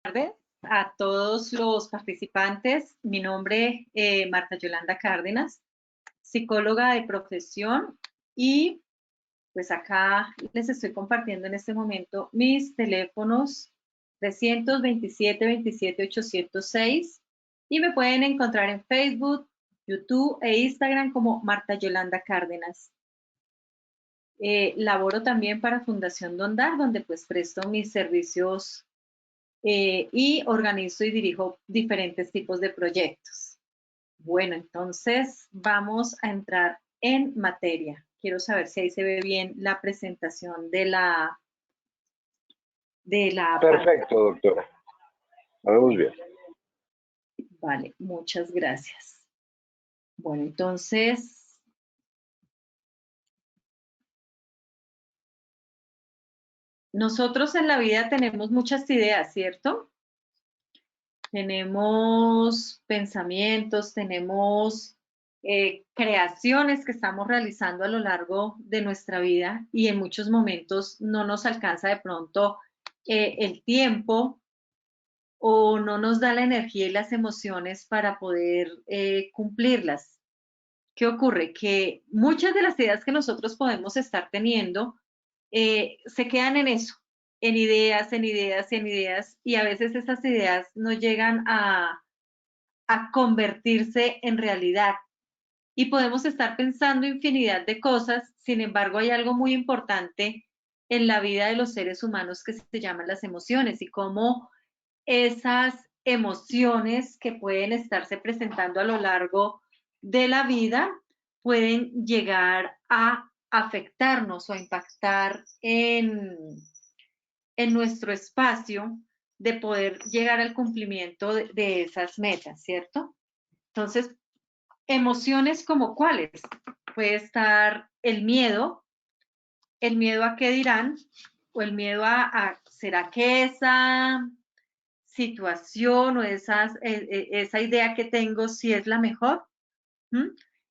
tardes a todos los participantes. Mi nombre es Marta Yolanda Cárdenas, psicóloga de profesión, y pues acá les estoy compartiendo en este momento mis teléfonos 327-27-806 y me pueden encontrar en Facebook, YouTube e Instagram como Marta Yolanda Cárdenas. Laboro también para Fundación Dondar, donde pues presto mis servicios y organizo y dirijo diferentes tipos de proyectos. Bueno, entonces vamos a entrar en materia. Quiero saber si ahí se ve bien la presentación de la Perfecto, doctora. Lo vemos bien. Vale, muchas gracias. Bueno, entonces, nosotros en la vida tenemos muchas ideas, ¿cierto? Tenemos pensamientos, tenemos creaciones que estamos realizando a lo largo de nuestra vida y en muchos momentos no nos alcanza de pronto el tiempo o no nos da la energía y las emociones para poder cumplirlas. ¿Qué ocurre? Que muchas de las ideas que nosotros podemos estar teniendo se quedan en eso, en ideas, en ideas, en ideas, y a veces esas ideas no llegan a convertirse en realidad. Y podemos estar pensando infinidad de cosas, sin embargo hay algo muy importante en la vida de los seres humanos que se llaman las emociones y cómo esas emociones que pueden estarse presentando a lo largo de la vida pueden llegar a afectarnos o a impactar en nuestro espacio de poder llegar al cumplimiento de esas metas, ¿cierto? Entonces, emociones como cuáles. Puede estar el miedo a qué dirán, o el miedo a ¿será que esa situación o esa idea que tengo sí es la mejor? ¿Mm?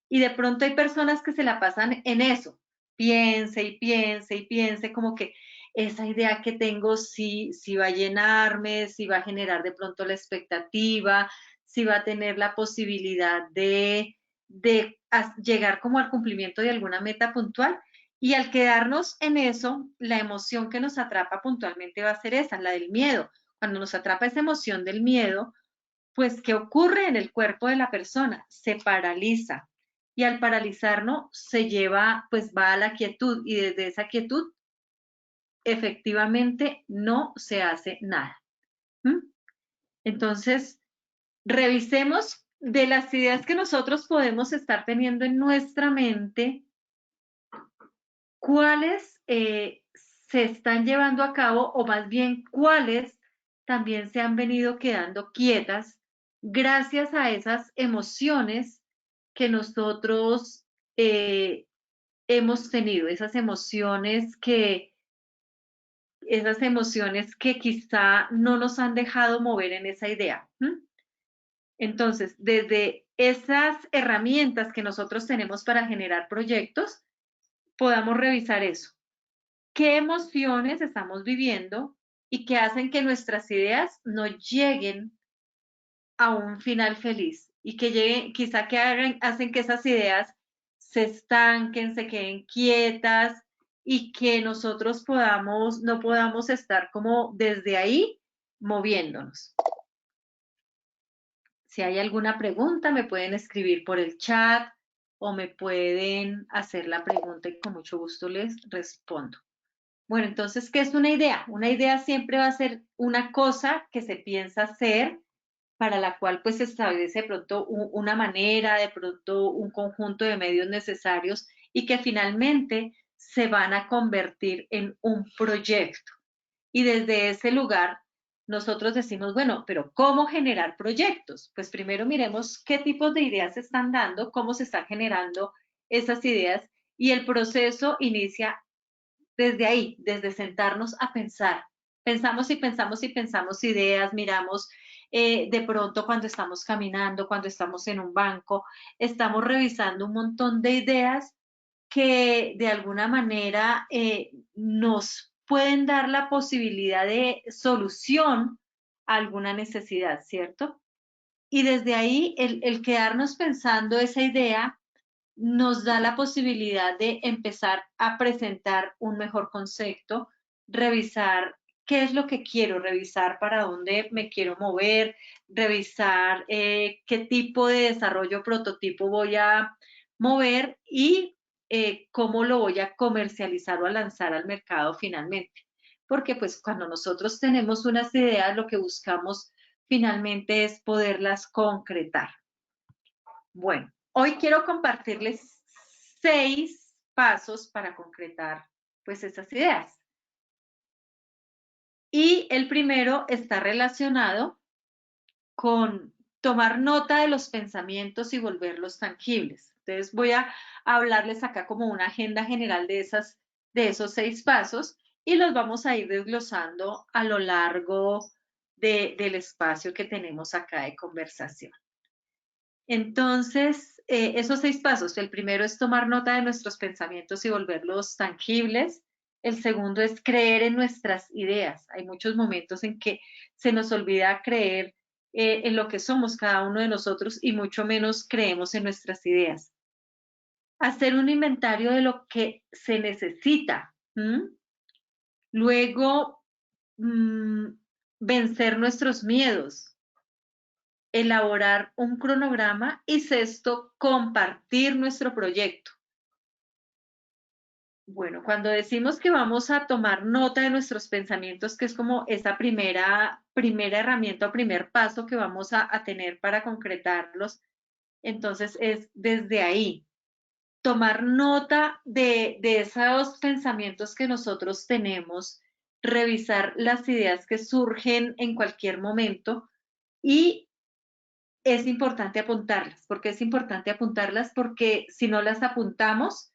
Y de pronto hay personas que se la pasan en eso, piense y piense y piense como que esa idea que tengo sí va a llenarme, sí va a generar de pronto la expectativa, sí va a tener la posibilidad de llegar como al cumplimiento de alguna meta puntual. Y al quedarnos en eso, la emoción que nos atrapa puntualmente va a ser esa, la del miedo. Cuando nos atrapa esa emoción del miedo, pues, ¿qué ocurre en el cuerpo de la persona? Se paraliza. Y al paralizarnos se lleva, pues va a la quietud y desde esa quietud efectivamente no se hace nada. ¿Mm? Entonces, revisemos de las ideas que nosotros podemos estar teniendo en nuestra mente, cuáles se están llevando a cabo o más bien cuáles también se han venido quedando quietas gracias a esas emociones que nosotros hemos tenido, esas emociones que quizá no nos han dejado mover en esa idea. Entonces, desde esas herramientas que nosotros tenemos para generar proyectos, podamos revisar eso. ¿Qué emociones estamos viviendo y que hacen que nuestras ideas no lleguen a un final feliz? Y que lleguen, quizá que hacen que esas ideas se estanquen, se queden quietas y que nosotros no podamos estar como desde ahí moviéndonos. Si hay alguna pregunta, me pueden escribir por el chat o me pueden hacer la pregunta y con mucho gusto les respondo. Bueno, entonces, ¿qué es una idea? Una idea siempre va a ser una cosa que se piensa hacer, para la cual pues se establece de pronto una manera, de pronto un conjunto de medios necesarios y que finalmente se van a convertir en un proyecto. Y desde ese lugar nosotros decimos, bueno, pero ¿cómo generar proyectos? Pues primero miremos qué tipos de ideas se están dando, cómo se están generando esas ideas y el proceso inicia desde ahí, desde sentarnos a pensar. Pensamos y pensamos y pensamos ideas, miramos de pronto cuando estamos caminando, cuando estamos en un banco, estamos revisando un montón de ideas que de alguna manera nos pueden dar la posibilidad de solución alguna necesidad, ¿cierto? Y desde ahí el quedarnos pensando esa idea nos da la posibilidad de empezar a presentar un mejor concepto, revisar qué es lo que quiero, revisar para dónde me quiero mover, revisar qué tipo de desarrollo prototipo voy a mover y cómo lo voy a comercializar o a lanzar al mercado finalmente. Porque pues cuando nosotros tenemos unas ideas, lo que buscamos finalmente es poderlas concretar. Bueno, hoy quiero compartirles 6 pasos para concretar pues esas ideas. Y el primero está relacionado con tomar nota de los pensamientos y volverlos tangibles. Entonces voy a hablarles acá como una agenda general de esos 6 pasos y los vamos a ir desglosando a lo largo del espacio que tenemos acá de conversación. Entonces, esos 6 pasos, el primero es tomar nota de nuestros pensamientos y volverlos tangibles. El segundo es creer en nuestras ideas. Hay muchos momentos en que se nos olvida creer en lo que somos cada uno de nosotros y mucho menos creemos en nuestras ideas. Hacer un inventario de lo que se necesita. Luego, vencer nuestros miedos, elaborar un cronograma y sexto, compartir nuestro proyecto. Bueno, cuando decimos que vamos a tomar nota de nuestros pensamientos, que es como esa primera herramienta o primer paso que vamos a tener para concretarlos, entonces es desde ahí, tomar nota de esos pensamientos que nosotros tenemos, revisar las ideas que surgen en cualquier momento y es importante apuntarlas. ¿Por qué es importante apuntarlas? Porque si no las apuntamos,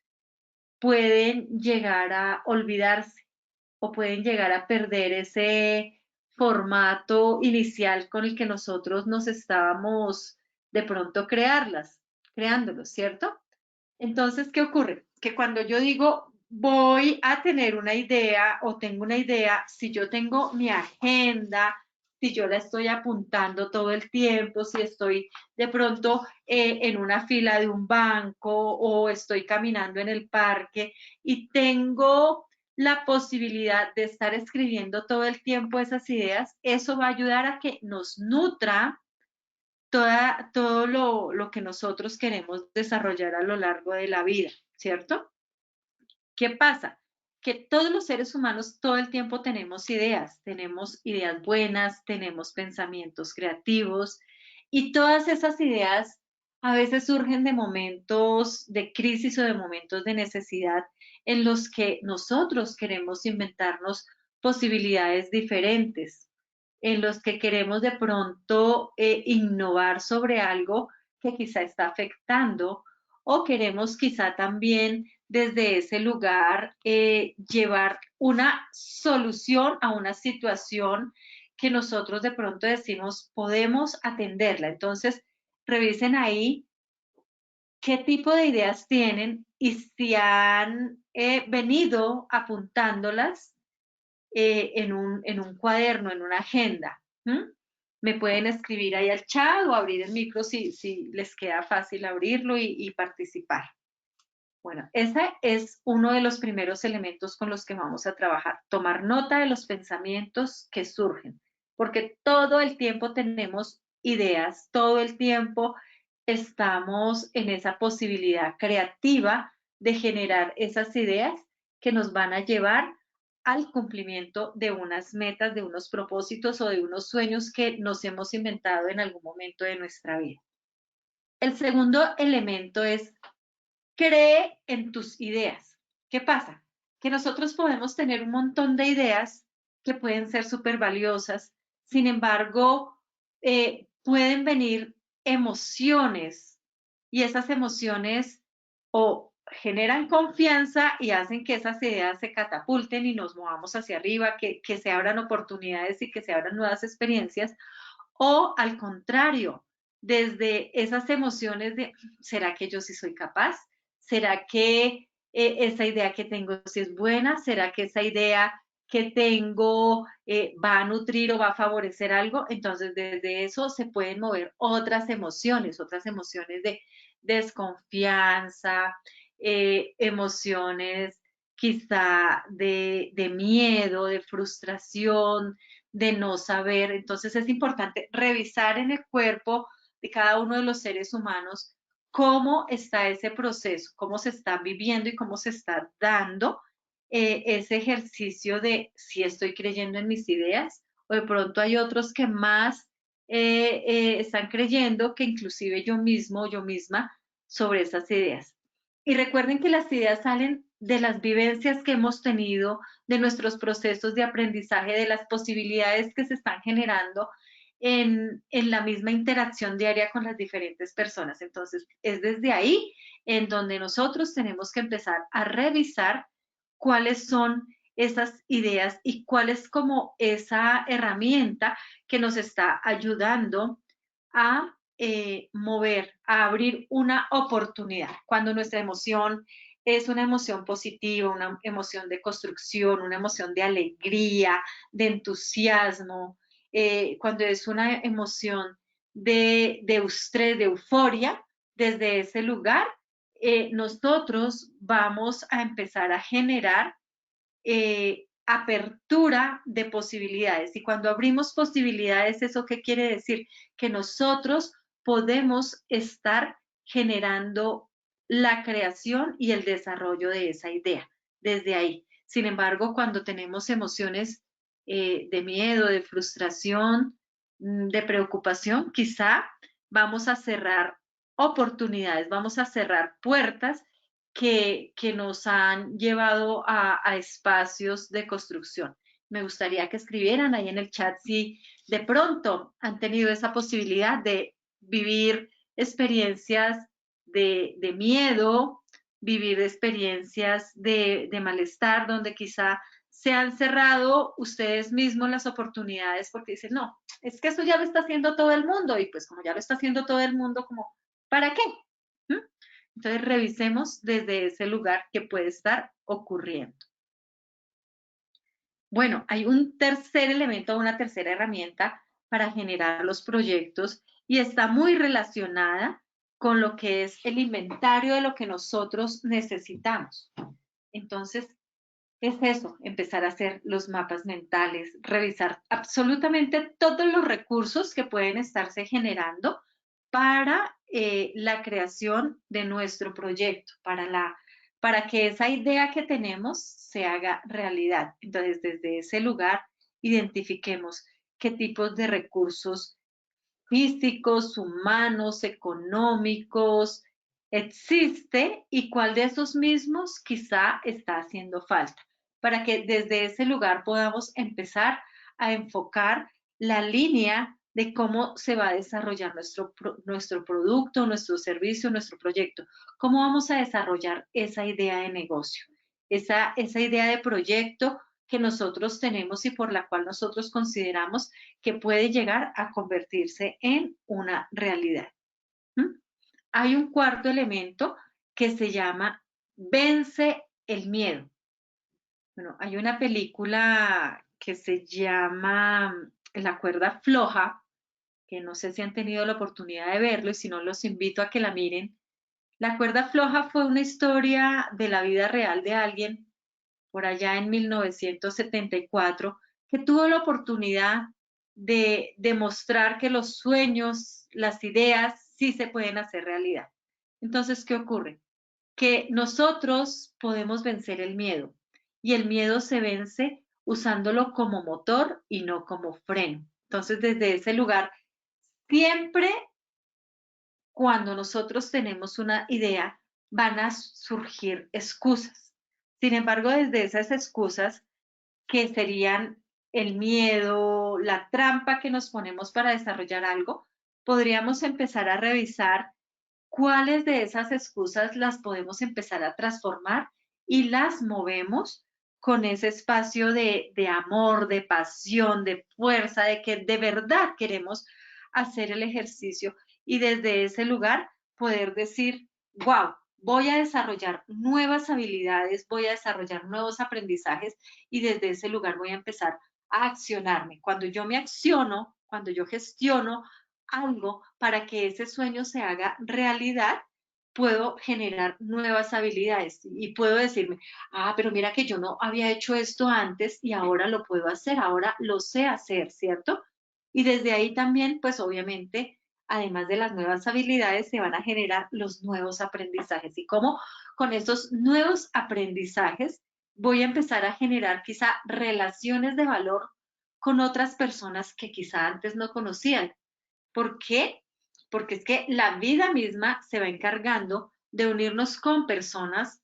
pueden llegar a olvidarse o pueden llegar a perder ese formato inicial con el que nosotros nos estábamos de pronto creándolos, ¿cierto? Entonces, ¿qué ocurre? Que cuando yo digo voy a tener una idea o tengo una idea, si yo tengo mi agenda, si yo la estoy apuntando todo el tiempo, si estoy de pronto en una fila de un banco o estoy caminando en el parque y tengo la posibilidad de estar escribiendo todo el tiempo esas ideas, eso va a ayudar a que nos nutra todo lo que nosotros queremos desarrollar a lo largo de la vida, ¿cierto? ¿Qué pasa? Que todos los seres humanos todo el tiempo tenemos ideas buenas, tenemos pensamientos creativos y todas esas ideas a veces surgen de momentos de crisis o de momentos de necesidad en los que nosotros queremos inventarnos posibilidades diferentes, en los que queremos de pronto innovar sobre algo que quizá está afectando o queremos quizá también desde ese lugar llevar una solución a una situación que nosotros de pronto decimos podemos atenderla. Entonces, revisen ahí qué tipo de ideas tienen y si han venido apuntándolas en un cuaderno, en una agenda. Me pueden escribir ahí al chat o abrir el micro si les queda fácil abrirlo y participar. Bueno, ese es uno de los primeros elementos con los que vamos a trabajar, tomar nota de los pensamientos que surgen, porque todo el tiempo tenemos ideas, todo el tiempo estamos en esa posibilidad creativa de generar esas ideas que nos van a llevar al cumplimiento de unas metas, de unos propósitos o de unos sueños que nos hemos inventado en algún momento de nuestra vida. El segundo elemento es cree en tus ideas. ¿Qué pasa? Que nosotros podemos tener un montón de ideas que pueden ser súper valiosas, sin embargo, pueden venir emociones y esas emociones o generan confianza y hacen que esas ideas se catapulten y nos movamos hacia arriba, que se abran oportunidades y que se abran nuevas experiencias, o al contrario, desde esas emociones de, ¿será que yo sí soy capaz? ¿Será que esa idea que tengo sí es buena? ¿Será que esa idea que tengo va a nutrir o va a favorecer algo, entonces desde eso se pueden mover otras emociones de desconfianza, emociones quizá de miedo, de frustración, de no saber. Entonces es importante revisar en el cuerpo de cada uno de los seres humanos cómo está ese proceso, cómo se está viviendo y cómo se está dando ese ejercicio de si estoy creyendo en mis ideas o de pronto hay otros que más están creyendo que inclusive yo mismo o yo misma sobre esas ideas. Y recuerden que las ideas salen de las vivencias que hemos tenido, de nuestros procesos de aprendizaje, de las posibilidades que se están generando en la misma interacción diaria con las diferentes personas. Entonces, es desde ahí en donde nosotros tenemos que empezar a revisar cuáles son esas ideas y cuál es como esa herramienta que nos está ayudando a mover, a abrir una oportunidad. Cuando nuestra emoción es una emoción positiva, una emoción de construcción, una emoción de alegría, de entusiasmo, cuando es una emoción de estrés, de euforia, desde ese lugar, nosotros vamos a empezar a generar apertura de posibilidades. Y cuando abrimos posibilidades, ¿eso qué quiere decir? Que nosotros podemos estar generando la creación y el desarrollo de esa idea desde ahí. Sin embargo, cuando tenemos emociones de miedo, de frustración, de preocupación, quizá vamos a cerrar oportunidades, vamos a cerrar puertas que nos han llevado a espacios de construcción. Me gustaría que escribieran ahí en el chat si de pronto han tenido esa posibilidad de vivir experiencias de miedo, vivir experiencias de malestar, donde quizá se han cerrado ustedes mismos las oportunidades porque dicen, no, es que eso ya lo está haciendo todo el mundo y pues como ya lo está haciendo todo el mundo, como, ¿para qué? ¿Mm? Entonces revisemos desde ese lugar que puede estar ocurriendo. Bueno, hay un tercer elemento, una tercera herramienta para generar los proyectos y está muy relacionada con lo que es el inventario de lo que nosotros necesitamos. Entonces, es eso, empezar a hacer los mapas mentales, revisar absolutamente todos los recursos que pueden estarse generando para la creación de nuestro proyecto, para que esa idea que tenemos se haga realidad. Entonces, desde ese lugar, identifiquemos qué tipos de recursos físicos, humanos, económicos existe y cuál de esos mismos quizá está haciendo falta, para que desde ese lugar podamos empezar a enfocar la línea de cómo se va a desarrollar nuestro producto, nuestro servicio, nuestro proyecto, cómo vamos a desarrollar esa idea de negocio, esa idea de proyecto que nosotros tenemos y por la cual nosotros consideramos que puede llegar a convertirse en una realidad. ¿Mm? Hay un cuarto elemento que se llama Vence el miedo. Bueno, hay una película que se llama La cuerda floja, que no sé si han tenido la oportunidad de verlo y si no los invito a que la miren. La cuerda floja fue una historia de la vida real de alguien por allá en 1974 que tuvo la oportunidad de demostrar que los sueños, las ideas, sí se pueden hacer realidad. Entonces, ¿qué ocurre? Que nosotros podemos vencer el miedo y el miedo se vence usándolo como motor y no como freno. Entonces, desde ese lugar, siempre cuando nosotros tenemos una idea, van a surgir excusas. Sin embargo, desde esas excusas, que serían el miedo, la trampa que nos ponemos para desarrollar algo, podríamos empezar a revisar cuáles de esas excusas las podemos empezar a transformar y las movemos con ese espacio de amor, de pasión, de fuerza, de que de verdad queremos hacer el ejercicio y desde ese lugar poder decir, wow, voy a desarrollar nuevas habilidades, voy a desarrollar nuevos aprendizajes y desde ese lugar voy a empezar a accionarme. Cuando yo me acciono, cuando yo gestiono algo para que ese sueño se haga realidad, puedo generar nuevas habilidades y puedo decirme, ah, pero mira que yo no había hecho esto antes y ahora lo puedo hacer, ahora lo sé hacer, ¿cierto? Y desde ahí también, pues obviamente, además de las nuevas habilidades, se van a generar los nuevos aprendizajes. Y cómo con esos nuevos aprendizajes voy a empezar a generar quizá relaciones de valor con otras personas que quizá antes no conocían. ¿Por qué? Porque es que la vida misma se va encargando de unirnos con personas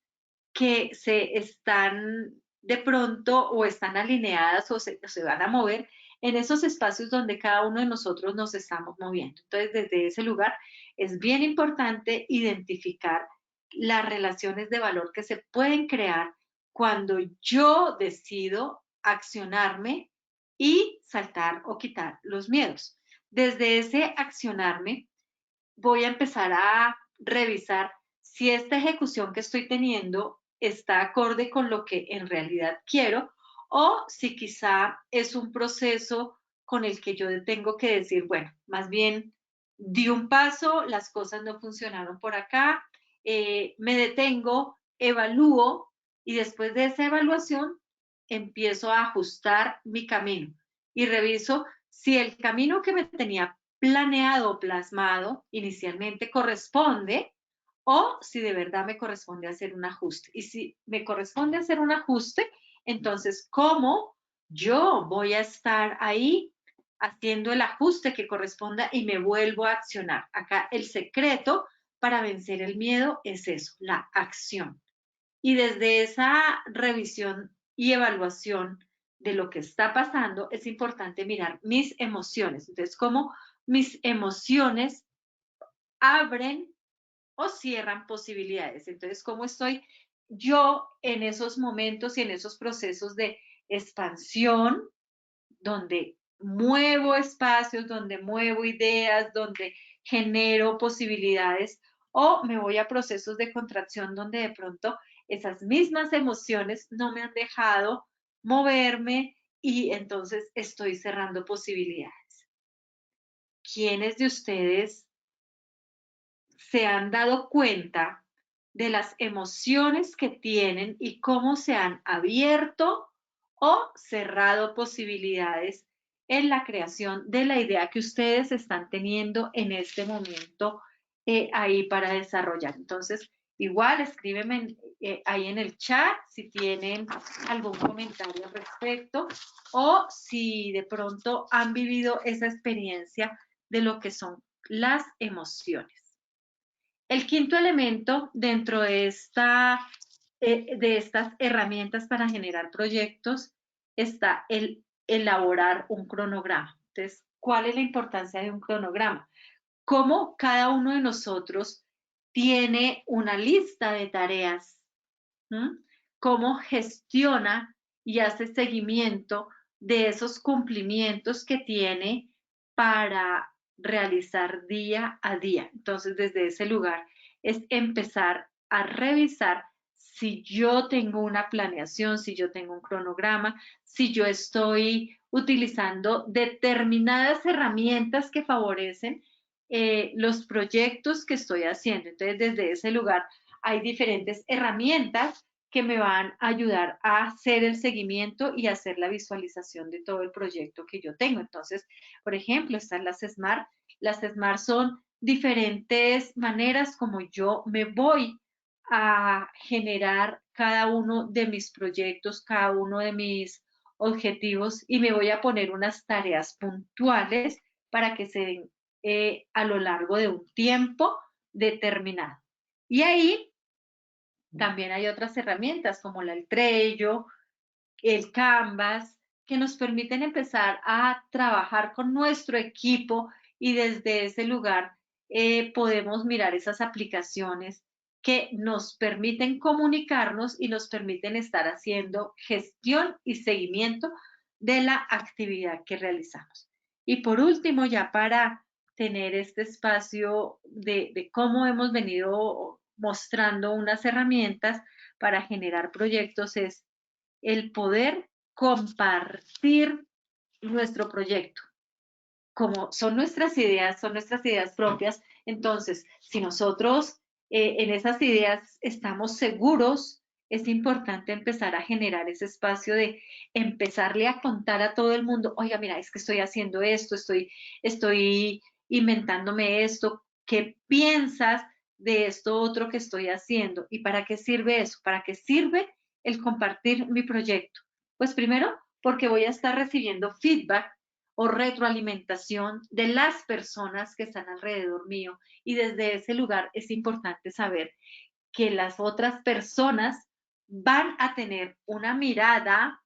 que se están de pronto o están alineadas o se van a mover en esos espacios donde cada uno de nosotros nos estamos moviendo. Entonces, desde ese lugar es bien importante identificar las relaciones de valor que se pueden crear cuando yo decido accionarme y saltar o quitar los miedos. Desde ese accionarme, voy a empezar a revisar si esta ejecución que estoy teniendo está acorde con lo que en realidad quiero o si quizá es un proceso con el que yo tengo que decir, bueno, más bien di un paso, las cosas no funcionaron por acá, me detengo, evalúo y después de esa evaluación empiezo a ajustar mi camino y reviso si el camino que me tenía planeado o plasmado inicialmente corresponde o si de verdad me corresponde hacer un ajuste. Y si me corresponde hacer un ajuste, entonces, ¿cómo yo voy a estar ahí haciendo el ajuste que corresponda y me vuelvo a accionar? Acá el secreto para vencer el miedo es eso, la acción. Y desde esa revisión y evaluación de lo que está pasando, es importante mirar mis emociones. Entonces, cómo mis emociones abren o cierran posibilidades. Entonces, cómo estoy yo en esos momentos y en esos procesos de expansión, donde muevo espacios, donde muevo ideas, donde genero posibilidades, o me voy a procesos de contracción donde de pronto esas mismas emociones no me han dejado moverme y entonces estoy cerrando posibilidades. ¿Quiénes de ustedes se han dado cuenta de las emociones que tienen y cómo se han abierto o cerrado posibilidades en la creación de la idea que ustedes están teniendo en este momento ahí para desarrollar? Entonces, igual escríbeme ahí en el chat si tienen algún comentario al respecto o si de pronto han vivido esa experiencia de lo que son las emociones. El quinto elemento dentro de estas herramientas para generar proyectos está el elaborar un cronograma. Entonces, ¿cuál es la importancia de un cronograma? Cómo cada uno de nosotros tiene una lista de tareas, ¿m? Cómo gestiona y hace seguimiento de esos cumplimientos que tiene para realizar día a día. Entonces, desde ese lugar es empezar a revisar si yo tengo una planeación, si yo tengo un cronograma, si yo estoy utilizando determinadas herramientas que favorecen los proyectos que estoy haciendo. Entonces, desde ese lugar hay diferentes herramientas que me van a ayudar a hacer el seguimiento y hacer la visualización de todo el proyecto que yo tengo. Entonces, por ejemplo, están las SMART. Las SMART son diferentes maneras como yo me voy a generar cada uno de mis proyectos, cada uno de mis objetivos y me voy a poner unas tareas puntuales para que se den a lo largo de un tiempo determinado. Y ahí también hay otras herramientas como el Trello, el Canvas, que nos permiten empezar a trabajar con nuestro equipo y desde ese lugar podemos mirar esas aplicaciones que nos permiten comunicarnos y nos permiten estar haciendo gestión y seguimiento de la actividad que realizamos. Y por último, ya para tener este espacio de cómo hemos venido mostrando unas herramientas para generar proyectos es el poder compartir nuestro proyecto. Como son nuestras ideas propias, entonces, si nosotros en esas ideas estamos seguros, es importante empezar a generar ese espacio de empezarle a contar a todo el mundo, oiga, mira, es que estoy haciendo esto, estoy inventándome esto, ¿qué piensas de esto otro que estoy haciendo? ¿Y para qué sirve eso? ¿Para qué sirve el compartir mi proyecto? Pues primero, porque voy a estar recibiendo feedback o retroalimentación de las personas que están alrededor mío. Y desde ese lugar es importante saber que las otras personas van a tener una mirada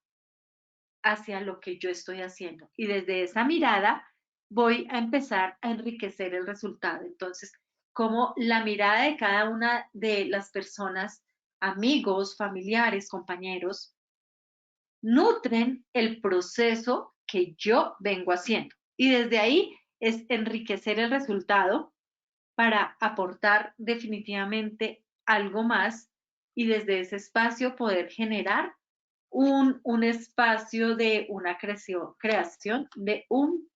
hacia lo que yo estoy haciendo. Y desde esa mirada voy a empezar a enriquecer el resultado. Entonces, como la mirada de cada una de las personas, amigos, familiares, compañeros, nutren el proceso que yo vengo haciendo. Y desde ahí es enriquecer el resultado para aportar definitivamente algo más y desde ese espacio poder generar un espacio de una creación de un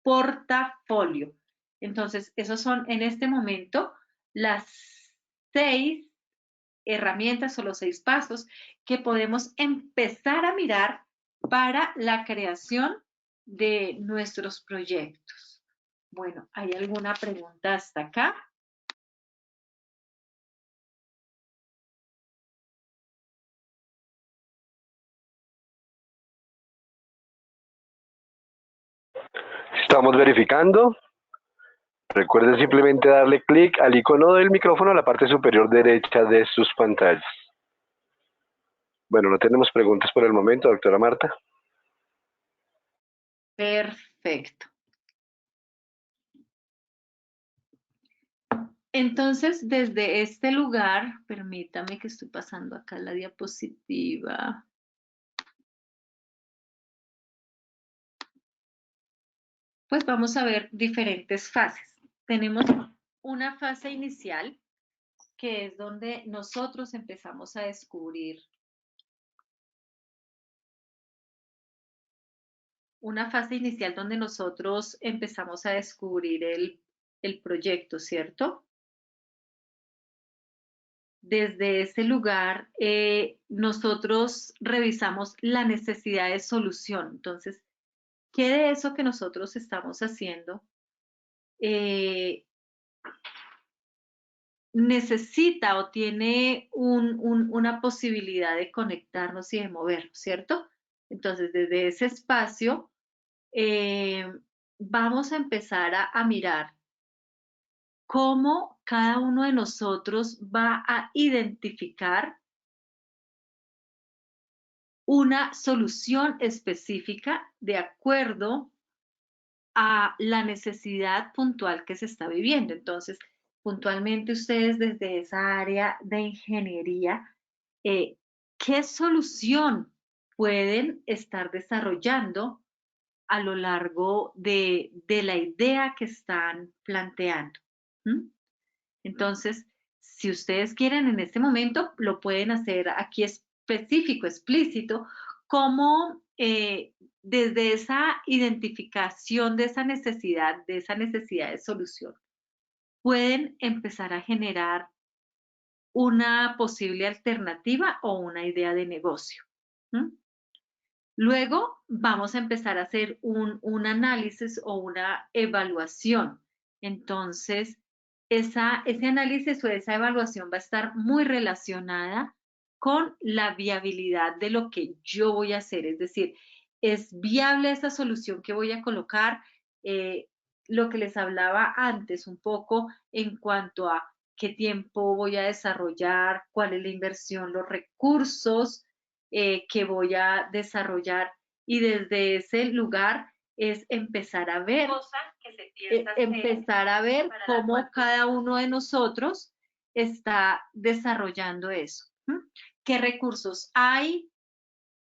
portafolio. Entonces, esos son en este momento las 6 herramientas o los 6 pasos que podemos empezar a mirar para la creación de nuestros proyectos. Bueno, ¿hay alguna pregunta hasta acá? Estamos verificando. Recuerden simplemente darle clic al icono del micrófono a la parte superior derecha de sus pantallas. Bueno, no tenemos preguntas por el momento, doctora Marta. Perfecto. Entonces, desde este lugar, permítame que estoy pasando acá la diapositiva. Pues vamos a ver diferentes fases. Tenemos una fase inicial, que es donde nosotros empezamos a descubrir una fase inicial donde nosotros empezamos a descubrir el proyecto, ¿cierto? Desde ese lugar, nosotros revisamos la necesidad de solución. Entonces, ¿qué de eso que nosotros estamos haciendo necesita o tiene una posibilidad de conectarnos y de movernos, ¿cierto? Entonces, desde ese espacio, vamos a empezar a mirar cómo cada uno de nosotros va a identificar una solución específica de acuerdo a la necesidad puntual que se está viviendo. Entonces, puntualmente ustedes desde esa área de ingeniería, ¿qué solución pueden estar desarrollando a lo largo de la idea que están planteando? ¿Mm? Entonces, si ustedes quieren en este momento, lo pueden hacer aquí específico, explícito, como desde esa identificación de esa necesidad de solución, pueden empezar a generar una posible alternativa o una idea de negocio. ¿Mm? Luego vamos a empezar a hacer un análisis o una evaluación. Entonces, ese análisis o esa evaluación va a estar muy relacionada con la viabilidad de lo que yo voy a hacer. Es decir, ¿es viable esa solución que voy a colocar? Lo que les hablaba antes un poco en cuanto a qué tiempo voy a desarrollar, cuál es la inversión, los recursos que voy a desarrollar y desde ese lugar es empezar a ver, cómo cada uno de nosotros está desarrollando eso. ¿Mm? ¿Qué recursos hay?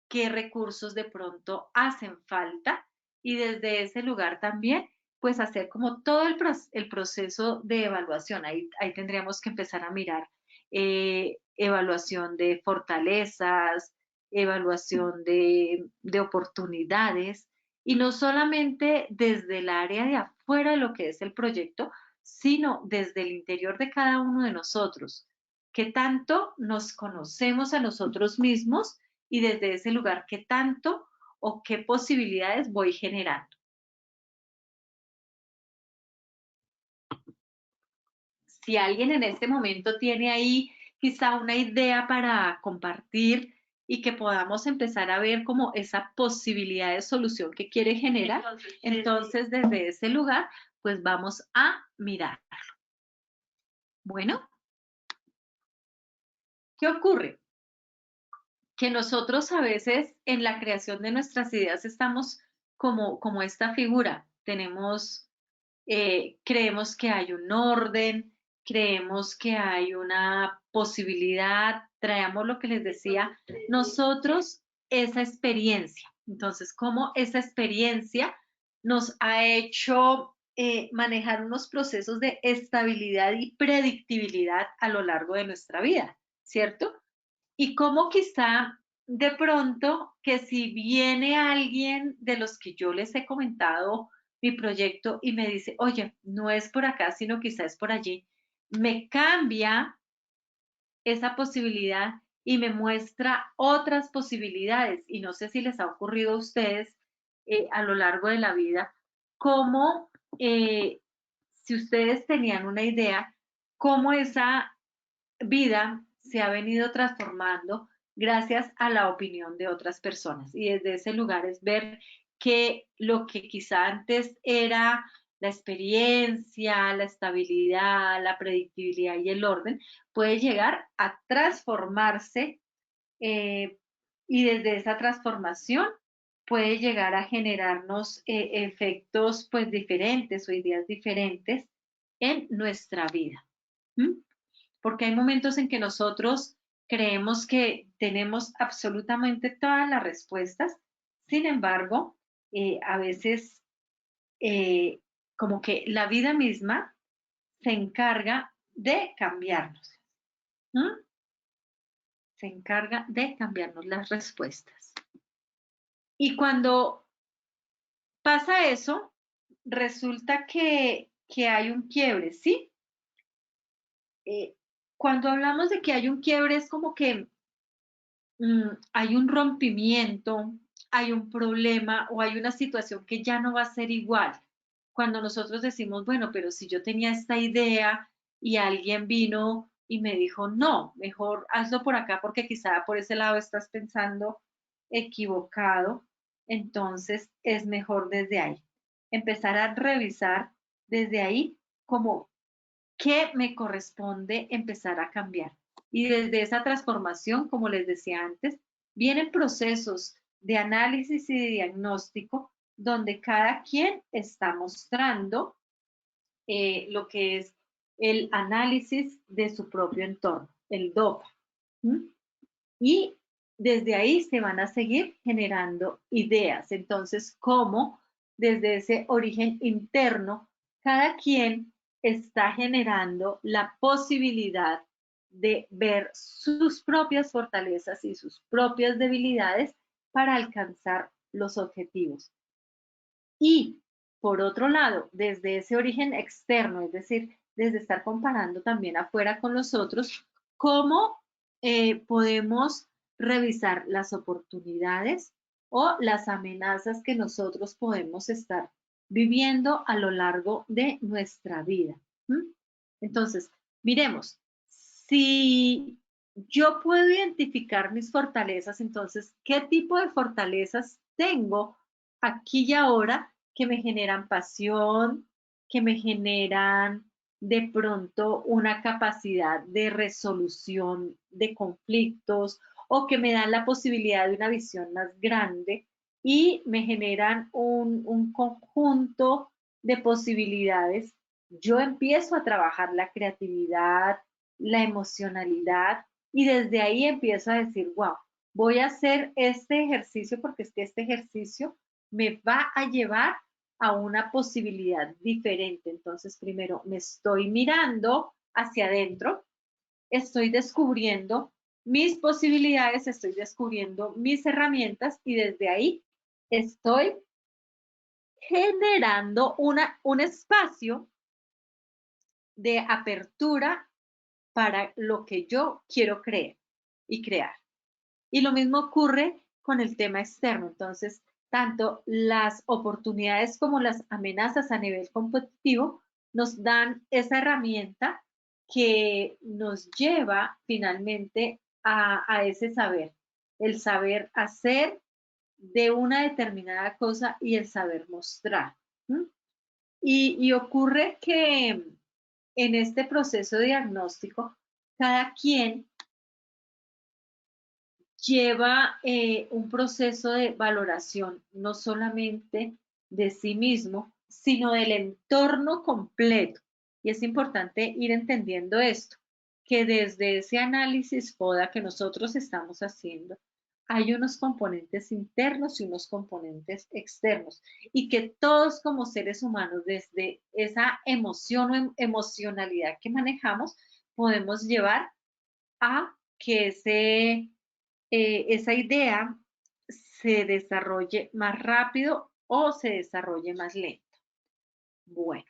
¿Qué recursos de pronto hacen falta? Y desde ese lugar también, pues hacer como todo el proceso de evaluación. Ahí tendríamos que empezar a mirar evaluación de fortalezas, evaluación de oportunidades, y no solamente desde el área de afuera de lo que es el proyecto, sino desde el interior de cada uno de nosotros. ¿Qué tanto nos conocemos a nosotros mismos y desde ese lugar qué tanto o qué posibilidades voy generando? Si alguien en este momento tiene ahí quizá una idea para compartir y que podamos empezar a ver como esa posibilidad de solución que quiere generar, entonces desde ese lugar, pues vamos a mirar. Bueno, ¿qué ocurre? Que nosotros a veces en la creación de nuestras ideas estamos como esta figura. Creemos que hay un orden, creemos que hay una posibilidad, traemos lo que les decía, nosotros esa experiencia. Entonces, cómo esa experiencia nos ha hecho manejar unos procesos de estabilidad y predictibilidad a lo largo de nuestra vida, ¿cierto? Y cómo quizá de pronto que si viene alguien de los que yo les he comentado mi proyecto y me dice, oye, no es por acá, sino quizá es por allí, me cambia esa posibilidad y me muestra otras posibilidades. Y no sé si les ha ocurrido a ustedes a lo largo de la vida, cómo si ustedes tenían una idea, cómo esa vida se ha venido transformando gracias a la opinión de otras personas. Y desde ese lugar es ver que lo que quizá antes era la experiencia, la estabilidad, la predictibilidad y el orden, puede llegar a transformarse eh, y desde esa transformación puede llegar a generarnos efectos pues diferentes o ideas diferentes en nuestra vida. ¿Mm? Porque hay momentos en que nosotros creemos que tenemos absolutamente todas las respuestas, sin embargo, a veces eh, como que la vida misma se encarga de cambiarnos, ¿no? Se encarga de cambiarnos las respuestas. Y cuando pasa eso, resulta que hay un quiebre, ¿sí? Eh, cuando hablamos de que hay un quiebre es como que hay un rompimiento, hay un problema o hay una situación que ya no va a ser igual. Cuando nosotros decimos, bueno, pero si yo tenía esta idea y alguien vino y me dijo, no, mejor hazlo por acá porque quizá por ese lado estás pensando equivocado, entonces es mejor desde ahí. Empezar a revisar desde ahí como qué me corresponde empezar a cambiar. Y desde esa transformación, como les decía antes, vienen procesos de análisis y de diagnóstico donde cada quien está mostrando lo que es el análisis de su propio entorno, el DOPA. ¿Mm? Y desde ahí se van a seguir generando ideas. Entonces, ¿cómo desde ese origen interno cada quien está generando la posibilidad de ver sus propias fortalezas y sus propias debilidades para alcanzar los objetivos? Y por otro lado, desde ese origen externo, es decir, desde estar comparando también afuera con los otros, ¿cómo podemos revisar las oportunidades o las amenazas que nosotros podemos estar viviendo a lo largo de nuestra vida? ¿Mm? Entonces, miremos, si yo puedo identificar mis fortalezas, entonces, ¿qué tipo de fortalezas tengo aquí y ahora que me generan pasión, que me generan de pronto una capacidad de resolución de conflictos o que me dan la posibilidad de una visión más grande y me generan un conjunto de posibilidades? Yo empiezo a trabajar la creatividad, la emocionalidad y desde ahí empiezo a decir, wow, voy a hacer este ejercicio porque es que este ejercicio me va a llevar a una posibilidad diferente. Entonces, primero me estoy mirando hacia adentro, estoy descubriendo mis posibilidades, estoy descubriendo mis herramientas y desde ahí estoy generando un espacio de apertura para lo que yo quiero creer y crear. Y lo mismo ocurre con el tema externo. Entonces, tanto las oportunidades como las amenazas a nivel competitivo nos dan esa herramienta que nos lleva finalmente a ese saber, el saber hacer de una determinada cosa y el saber mostrar. ¿Mm? Y ocurre que en este proceso diagnóstico, cada quien lleva un proceso de valoración no solamente de sí mismo, sino del entorno completo. Y es importante ir entendiendo esto, que desde ese análisis FODA que nosotros estamos haciendo, hay unos componentes internos y unos componentes externos, y que todos como seres humanos, desde esa emoción o emocionalidad que manejamos, podemos llevar a que esa idea se desarrolle más rápido o se desarrolle más lento. Bueno,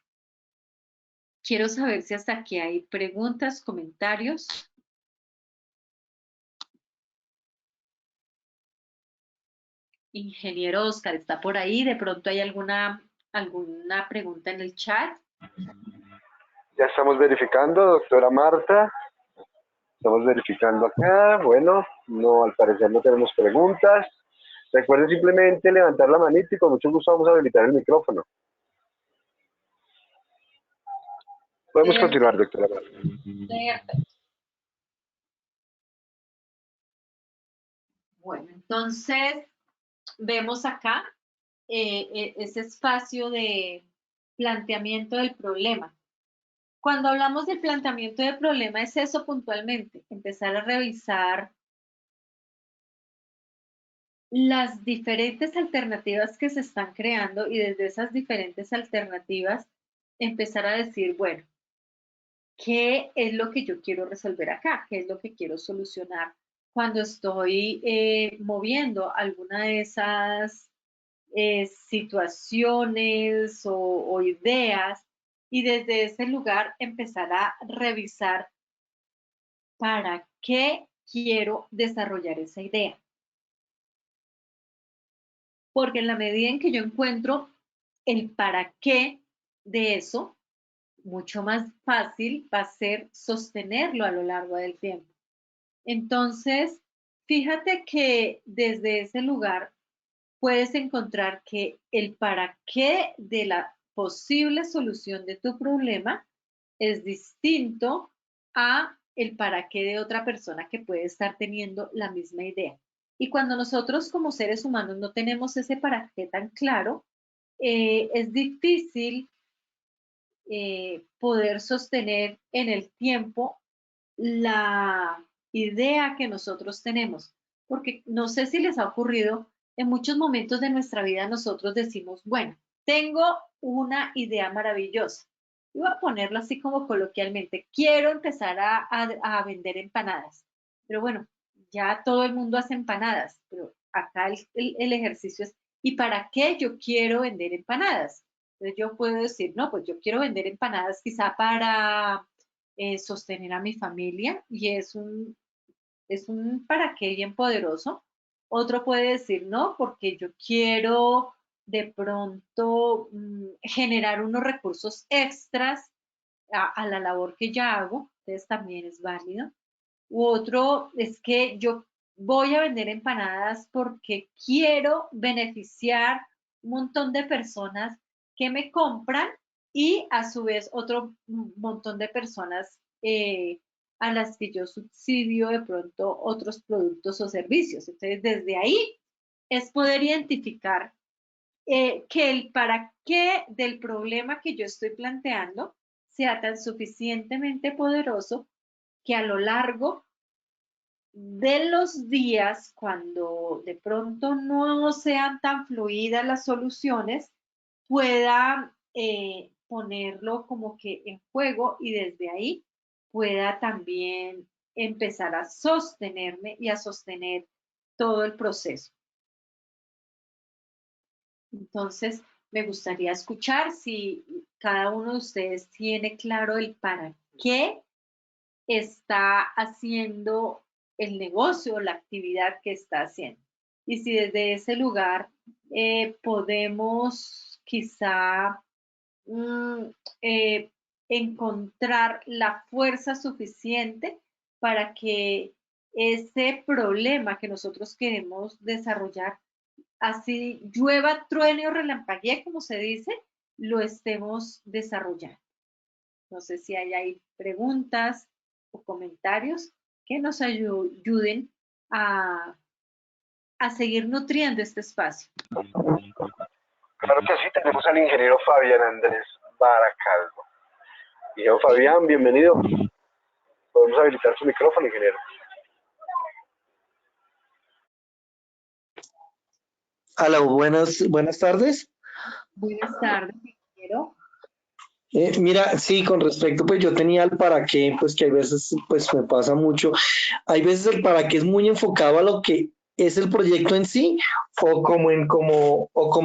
quiero saber si hasta aquí hay preguntas, comentarios. Ingeniero Oscar, ¿está por ahí? ¿De pronto hay alguna pregunta en el chat? Ya estamos verificando, doctora Marta. Estamos verificando acá. Bueno, no, al parecer no tenemos preguntas. Recuerden simplemente levantar la manita y con mucho gusto vamos a habilitar el micrófono. Podemos continuar, doctora Marta. Perfecto. Bueno, entonces vemos acá ese espacio de planteamiento del problema. Cuando hablamos del planteamiento del problema es eso puntualmente, empezar a revisar las diferentes alternativas que se están creando y desde esas diferentes alternativas empezar a decir, bueno, ¿qué es lo que yo quiero resolver acá? ¿Qué es lo que quiero solucionar cuando estoy moviendo alguna de esas situaciones o ideas? Y desde ese lugar empezar a revisar para qué quiero desarrollar esa idea. Porque en la medida en que yo encuentro el para qué de eso, mucho más fácil va a ser sostenerlo a lo largo del tiempo. Entonces, fíjate que desde ese lugar puedes encontrar que el para qué de la posible solución de tu problema es distinto a el para qué de otra persona que puede estar teniendo la misma idea. Y cuando nosotros como seres humanos no tenemos ese para qué tan claro, es difícil poder sostener en el tiempo la idea que nosotros tenemos. Porque no sé si les ha ocurrido, en muchos momentos de nuestra vida nosotros decimos, bueno, tengo una idea maravillosa. Y voy a ponerlo así como coloquialmente, quiero empezar a vender empanadas. Pero bueno, ya todo el mundo hace empanadas, pero acá el ejercicio es, ¿y para qué yo quiero vender empanadas? Entonces yo puedo decir, no, pues yo quiero vender empanadas quizá para sostener a mi familia y es un para qué bien poderoso. Otro puede decir, no, porque yo quiero de pronto generar unos recursos extras a la labor que ya hago, entonces también es válido. U otro es que yo voy a vender empanadas porque quiero beneficiar un montón de personas que me compran y a su vez otro montón de personas a las que yo subsidio de pronto otros productos o servicios. Entonces, desde ahí es poder identificar que el para qué del problema que yo estoy planteando sea tan suficientemente poderoso que a lo largo de los días, cuando de pronto no sean tan fluidas las soluciones, pueda ponerlo como que en juego y desde ahí pueda también empezar a sostenerme y a sostener todo el proceso. Entonces, me gustaría escuchar si cada uno de ustedes tiene claro el para qué está haciendo el negocio o la actividad que está haciendo. Y si desde ese lugar podemos quizá mm, eh, encontrar la fuerza suficiente para que ese problema que nosotros queremos desarrollar, así llueva, truene o relampaguee, como se dice, lo estemos desarrollando. No sé si hay ahí preguntas o comentarios que nos ayuden a seguir nutriendo este espacio. Claro que sí, tenemos al ingeniero Fabián Andrés Baracalvo. Ingeniero Fabián, bienvenido. Podemos habilitar su micrófono, ingeniero. Hola, buenas tardes. Buenas tardes, ingeniero. Mira, sí, con respecto, pues yo tenía el para qué, pues que hay veces, pues me pasa mucho. Hay veces el para qué es muy enfocado a lo que es el proyecto en sí, o como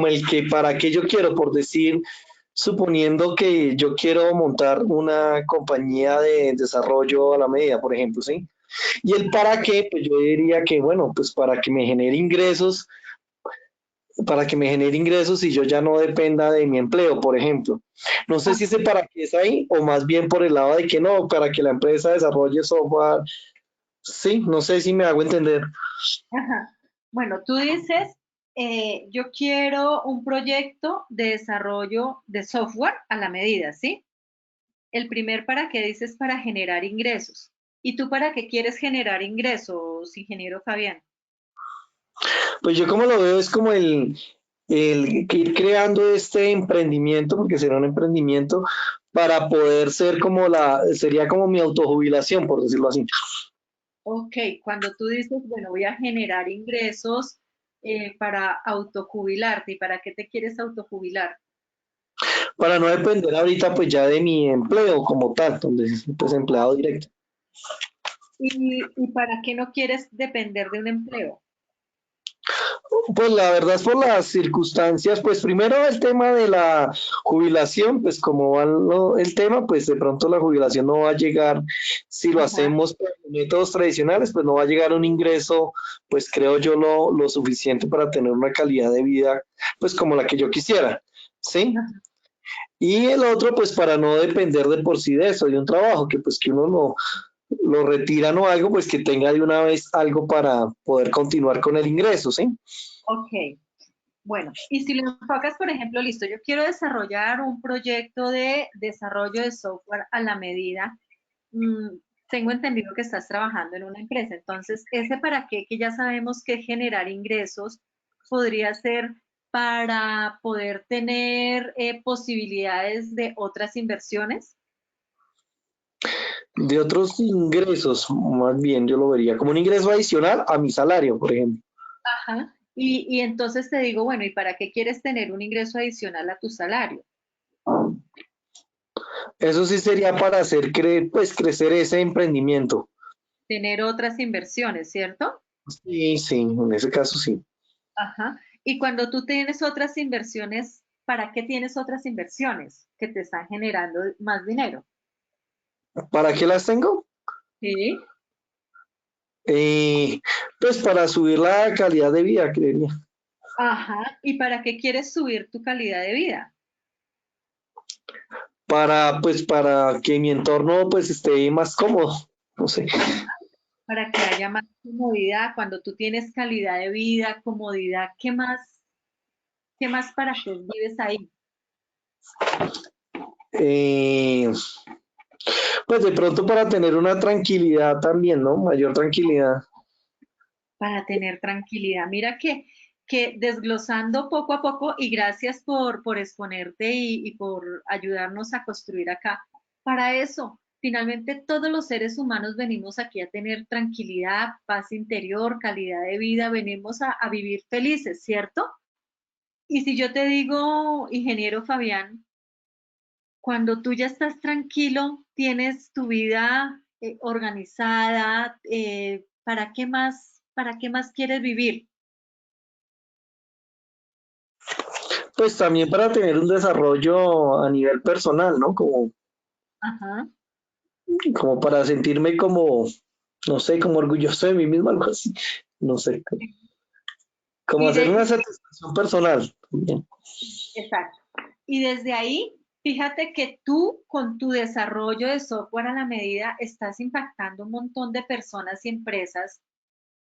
el que para qué yo quiero, por decir, suponiendo que yo quiero montar una compañía de desarrollo a la medida, por ejemplo, ¿sí? Y el para qué, pues yo diría que, bueno, pues para que me genere ingresos y yo ya no dependa de mi empleo, por ejemplo. No sé si ese para qué es ahí o más bien por el lado de que no, para que la empresa desarrolle software. Sí, no sé si me hago entender. Ajá. Bueno, tú dices, yo quiero un proyecto de desarrollo de software a la medida, ¿sí? El primer para qué dices para generar ingresos. ¿Y tú para qué quieres generar ingresos, ingeniero Fabián? Pues yo como lo veo es como el ir creando este emprendimiento, porque será un emprendimiento, para poder ser sería como mi autojubilación, por decirlo así. Ok, cuando tú dices, bueno, voy a generar ingresos para autojubilarte, ¿y para qué te quieres autojubilar? Para no depender ahorita pues ya de mi empleo como tal, donde es pues empleado directo. ¿Y para qué no quieres depender de un empleo? Pues la verdad es por las circunstancias, pues primero el tema de la jubilación, pues como va el tema, pues de pronto la jubilación no va a llegar, si lo Ajá, hacemos por métodos tradicionales, pues no va a llegar un ingreso, pues creo yo lo suficiente para tener una calidad de vida, pues como la que yo quisiera, ¿sí? ajá. Y el otro, pues para no depender de por sí de eso, de un trabajo, que pues que uno lo retiran o algo, pues que tenga de una vez algo para poder continuar con el ingreso, ¿sí? Ok, bueno, y si lo enfocas, por ejemplo, listo, yo quiero desarrollar un proyecto de desarrollo de software a la medida. mm, Tengo entendido que estás trabajando en una empresa, entonces ese para qué, que ya sabemos que generar ingresos, podría ser para poder tener posibilidades de otras inversiones. De otros ingresos, más bien yo lo vería como un ingreso adicional a mi salario, por ejemplo. Ajá. Y entonces te digo, bueno, ¿y para qué quieres tener un ingreso adicional a tu salario? Eso sí sería para hacer pues crecer ese emprendimiento. Tener otras inversiones, ¿cierto? Sí, sí, en ese caso sí. Ajá. Y cuando tú tienes otras inversiones, ¿para qué tienes otras inversiones que te están generando más dinero? ¿Para qué las tengo? Sí. Eh, pues para subir la calidad de vida, creería. Ajá. ¿Y para qué quieres subir tu calidad de vida? Pues para que mi entorno pues esté más cómodo, no sé. Para que haya más comodidad. Cuando tú tienes calidad de vida, comodidad, qué más para que vives ahí? Eh, pues de pronto para tener una tranquilidad también, ¿no? Mayor tranquilidad. Para tener tranquilidad. Mira que desglosando poco a poco, y gracias por exponerte y por ayudarnos a construir acá, para eso, finalmente todos los seres humanos venimos aquí a tener tranquilidad, paz interior, calidad de vida, venimos a vivir felices, ¿cierto? Y si yo te digo, ingeniero Fabián, cuando tú ya estás tranquilo, tienes tu vida organizada, ¿para qué más quieres vivir? Pues también para tener un desarrollo a nivel personal, ¿no? Ajá. Como para sentirme como, no sé, como orgulloso de mí mismo, algo así. No sé, como Y hacer de, una satisfacción personal. También. exacto. Y desde ahí, fíjate que tú con tu desarrollo de software a la medida estás impactando un montón de personas y empresas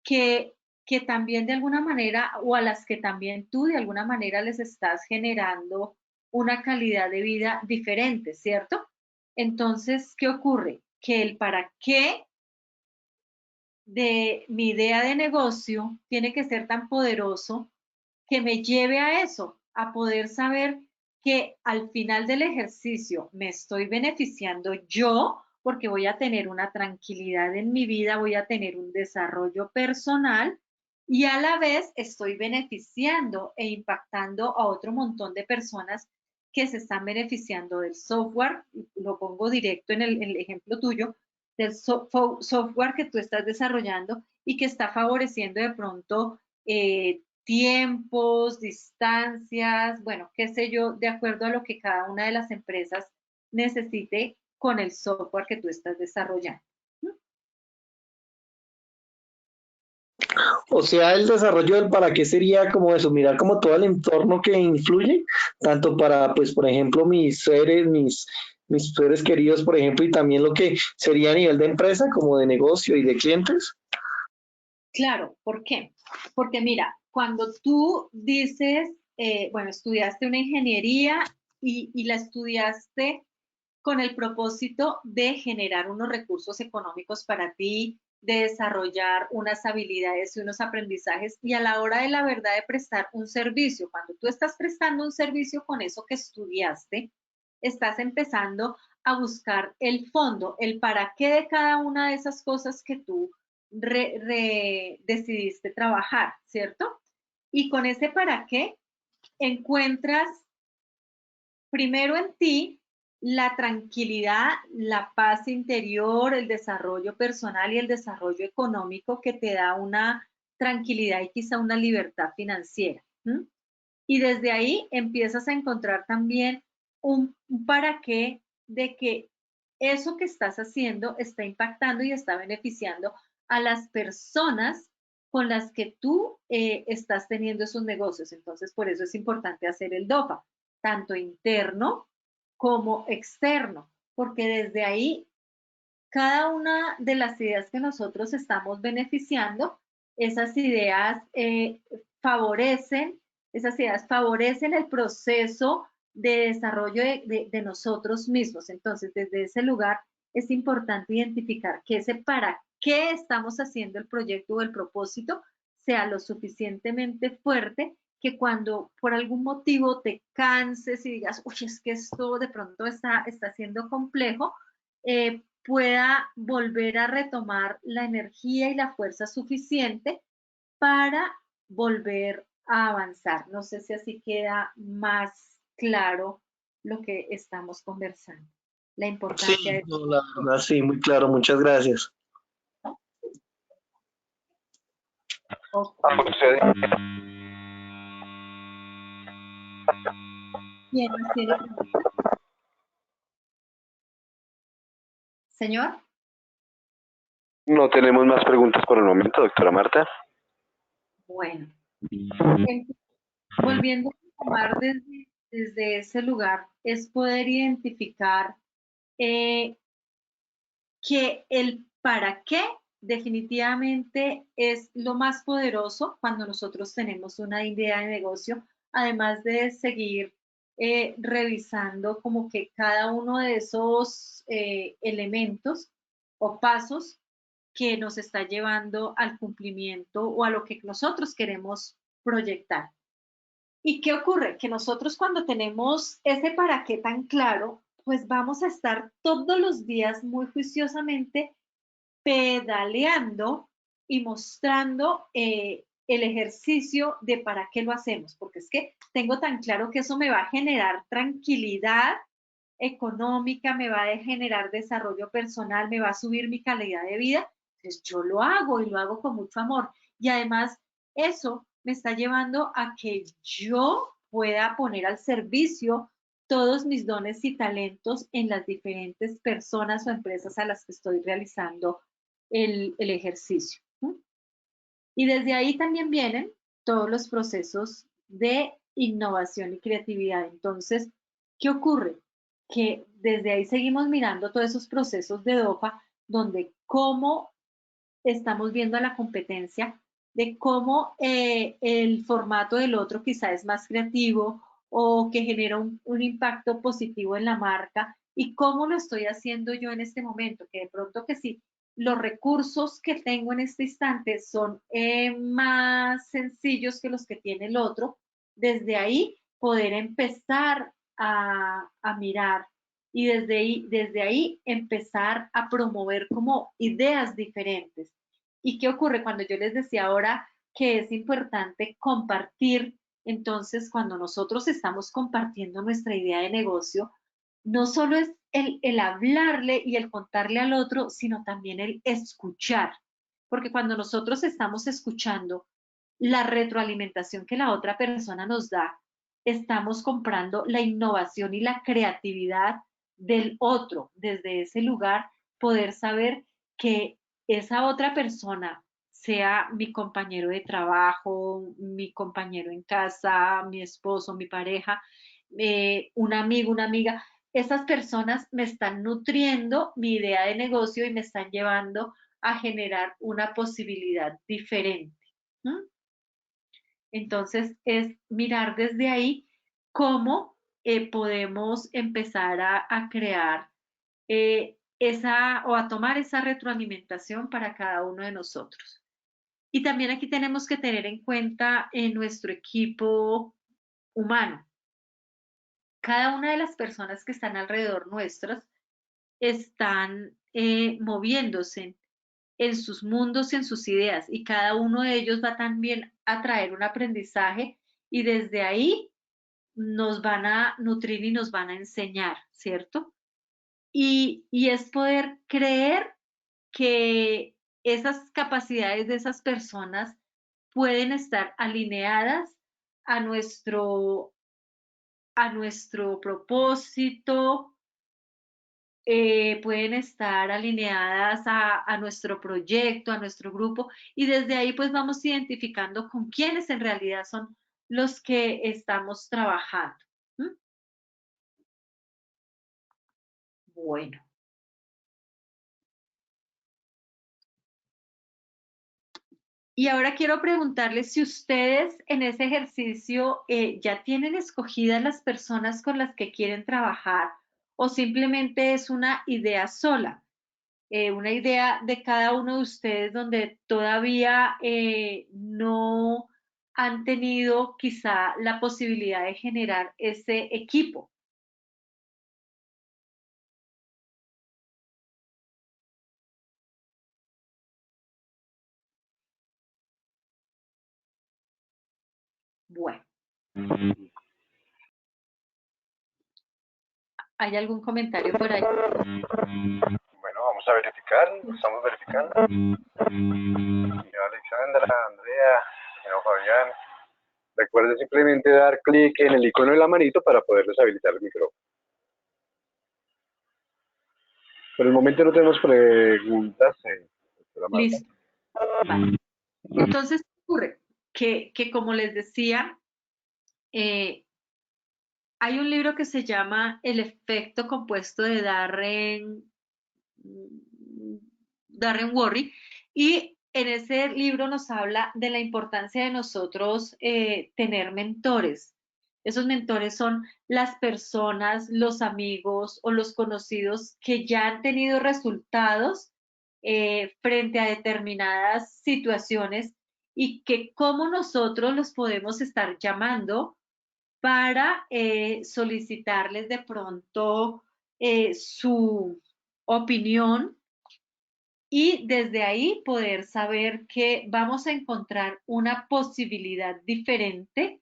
que, que también de alguna manera, o a las que también tú de alguna manera les estás generando una calidad de vida diferente, ¿cierto? Entonces, ¿qué ocurre? Que el para qué de mi idea de negocio tiene que ser tan poderoso que me lleve a eso, a poder saber que al final del ejercicio me estoy beneficiando yo porque voy a tener una tranquilidad en mi vida, voy a tener un desarrollo personal y a la vez estoy beneficiando e impactando a otro montón de personas que se están beneficiando del software, lo pongo directo en el ejemplo tuyo, del software que tú estás desarrollando y que está favoreciendo de pronto tiempos, distancias, bueno, qué sé yo, de acuerdo a lo que cada una de las empresas necesite con el software que tú estás desarrollando. O sea, el desarrollo del para qué sería como eso, mirar como todo el entorno que influye, tanto para, pues, por ejemplo, mis seres queridos, por ejemplo, y también lo que sería a nivel de empresa, como de negocio y de clientes. Claro, ¿por qué? Porque mira, cuando tú dices, bueno, estudiaste una ingeniería y la estudiaste con el propósito de generar unos recursos económicos para ti, de desarrollar unas habilidades y unos aprendizajes y a la hora de la verdad de prestar un servicio, cuando tú estás prestando un servicio con eso que estudiaste, estás empezando a buscar el fondo, el para qué de cada una de esas cosas que tú decidiste trabajar, ¿cierto? Y con ese para qué encuentras primero en ti la tranquilidad, la paz interior, el desarrollo personal y el desarrollo económico que te da una tranquilidad y quizá una libertad financiera. ¿M? Y desde ahí empiezas a encontrar también un para qué de que eso que estás haciendo está impactando y está beneficiando a las personas con las que tú estás teniendo esos negocios. Entonces, por eso es importante hacer el DOFA, tanto interno como externo, porque desde ahí cada una de las ideas que nosotros estamos beneficiando, esas ideas favorecen, esas ideas favorecen el proceso de desarrollo de nosotros mismos. Entonces, desde ese lugar es importante identificar que ese para qué estamos haciendo el proyecto o el propósito sea lo suficientemente fuerte que cuando por algún motivo te canses y digas, uy, es que esto de pronto está siendo complejo, pueda volver a retomar la energía y la fuerza suficiente para volver a avanzar. No sé si así queda más claro lo que estamos conversando, la Sí, importancia de... no, la verdad, sí, muy claro, muchas gracias. Ah, ¿Quién más tiene preguntas? Señor. no tenemos más preguntas por el momento, doctora Marta. Bueno, volviendo a tomar desde ese lugar, es poder identificar eh, que el para qué definitivamente es lo más poderoso cuando nosotros tenemos una idea de negocio, además de seguir revisando como que cada uno de esos elementos o pasos que nos está llevando al cumplimiento o a lo que nosotros queremos proyectar. ¿Y qué ocurre? Que nosotros cuando tenemos ese para qué tan claro, pues vamos a estar todos los días muy juiciosamente pedaleando y mostrando el ejercicio de para qué lo hacemos, porque es que tengo tan claro que eso me va a generar tranquilidad económica, me va a generar desarrollo personal, me va a subir mi calidad de vida, pues yo lo hago y lo hago con mucho amor. Y además eso me está llevando a que yo pueda poner al servicio todos mis dones y talentos en las diferentes personas o empresas a las que estoy realizando el ejercicio. Y desde ahí también vienen todos los procesos de innovación y creatividad. Entonces, ¿qué ocurre? Que desde ahí seguimos mirando todos esos procesos de DOFA, donde cómo estamos viendo a la competencia, de cómo el formato del otro quizá es más creativo o que genera un impacto positivo en la marca y cómo lo estoy haciendo yo en este momento, que de pronto que sí, los recursos que tengo en este instante son más sencillos que los que tiene el otro, desde ahí poder empezar a mirar y desde ahí empezar a promover como ideas diferentes. ¿Y qué ocurre cuando yo les decía ahora que es importante compartir? Entonces, cuando nosotros estamos compartiendo nuestra idea de negocio, no solo es el hablarle y el contarle al otro, sino también el escuchar. Porque cuando nosotros estamos escuchando la retroalimentación que la otra persona nos da, estamos comprando la innovación y la creatividad del otro. Desde ese lugar, poder saber que esa otra persona, sea mi compañero de trabajo, mi compañero en casa, mi esposo, mi pareja, un amigo, una amiga, esas personas me están nutriendo mi idea de negocio y me están llevando a generar una posibilidad diferente. ¿Mm? Entonces, es mirar desde ahí cómo podemos empezar a crear esa o a tomar esa retroalimentación para cada uno de nosotros. Y también aquí tenemos que tener en cuenta nuestro equipo humano. Cada una de las personas que están alrededor nuestros están moviéndose en sus mundos y en sus ideas y cada uno de ellos va también a traer un aprendizaje y desde ahí nos van a nutrir y nos van a enseñar, ¿cierto? Y es poder creer que esas capacidades de esas personas pueden estar alineadas a nuestro propósito, pueden estar alineadas a nuestro proyecto, a nuestro grupo, y desde ahí pues vamos identificando con quiénes en realidad son los que estamos trabajando. ¿Mm? Bueno. Y ahora quiero preguntarles si ustedes en ese ejercicio ya tienen escogidas las personas con las que quieren trabajar o simplemente es una idea sola, una idea de cada uno de ustedes donde todavía no han tenido quizá la posibilidad de generar ese equipo. Bueno, ¿hay algún comentario por ahí? Bueno, vamos a verificar, estamos verificando. Señora Alexandra, Andrea, señor Fabián. Recuerden simplemente dar clic en el icono de la manito para poderles habilitar el micrófono. Por el momento no tenemos preguntas. Listo. Vale. Entonces, ocurre que como les decía, hay un libro que se llama El efecto compuesto de Darren Worry, y en ese libro nos habla de la importancia de nosotros tener mentores. Esos mentores son las personas, los amigos o los conocidos que ya han tenido resultados frente a determinadas situaciones y que cómo nosotros los podemos estar llamando para solicitarles de pronto su opinión y desde ahí poder saber que vamos a encontrar una posibilidad diferente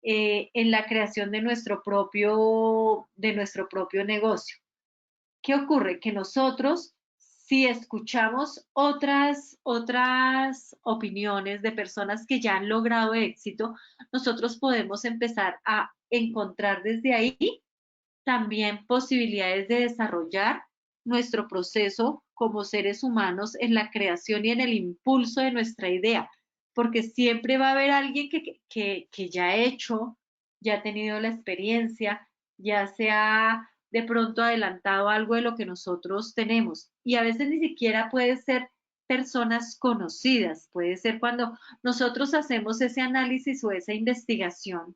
en la creación de nuestro propio negocio. ¿Qué ocurre? Que nosotros, si escuchamos otras opiniones de personas que ya han logrado éxito, nosotros podemos empezar a encontrar desde ahí también posibilidades de desarrollar nuestro proceso como seres humanos en la creación y en el impulso de nuestra idea, porque siempre va a haber alguien que ya ha hecho, ya ha tenido la experiencia, ya se ha de pronto adelantado algo de lo que nosotros tenemos. Y a veces ni siquiera puede ser personas conocidas, puede ser cuando nosotros hacemos ese análisis o esa investigación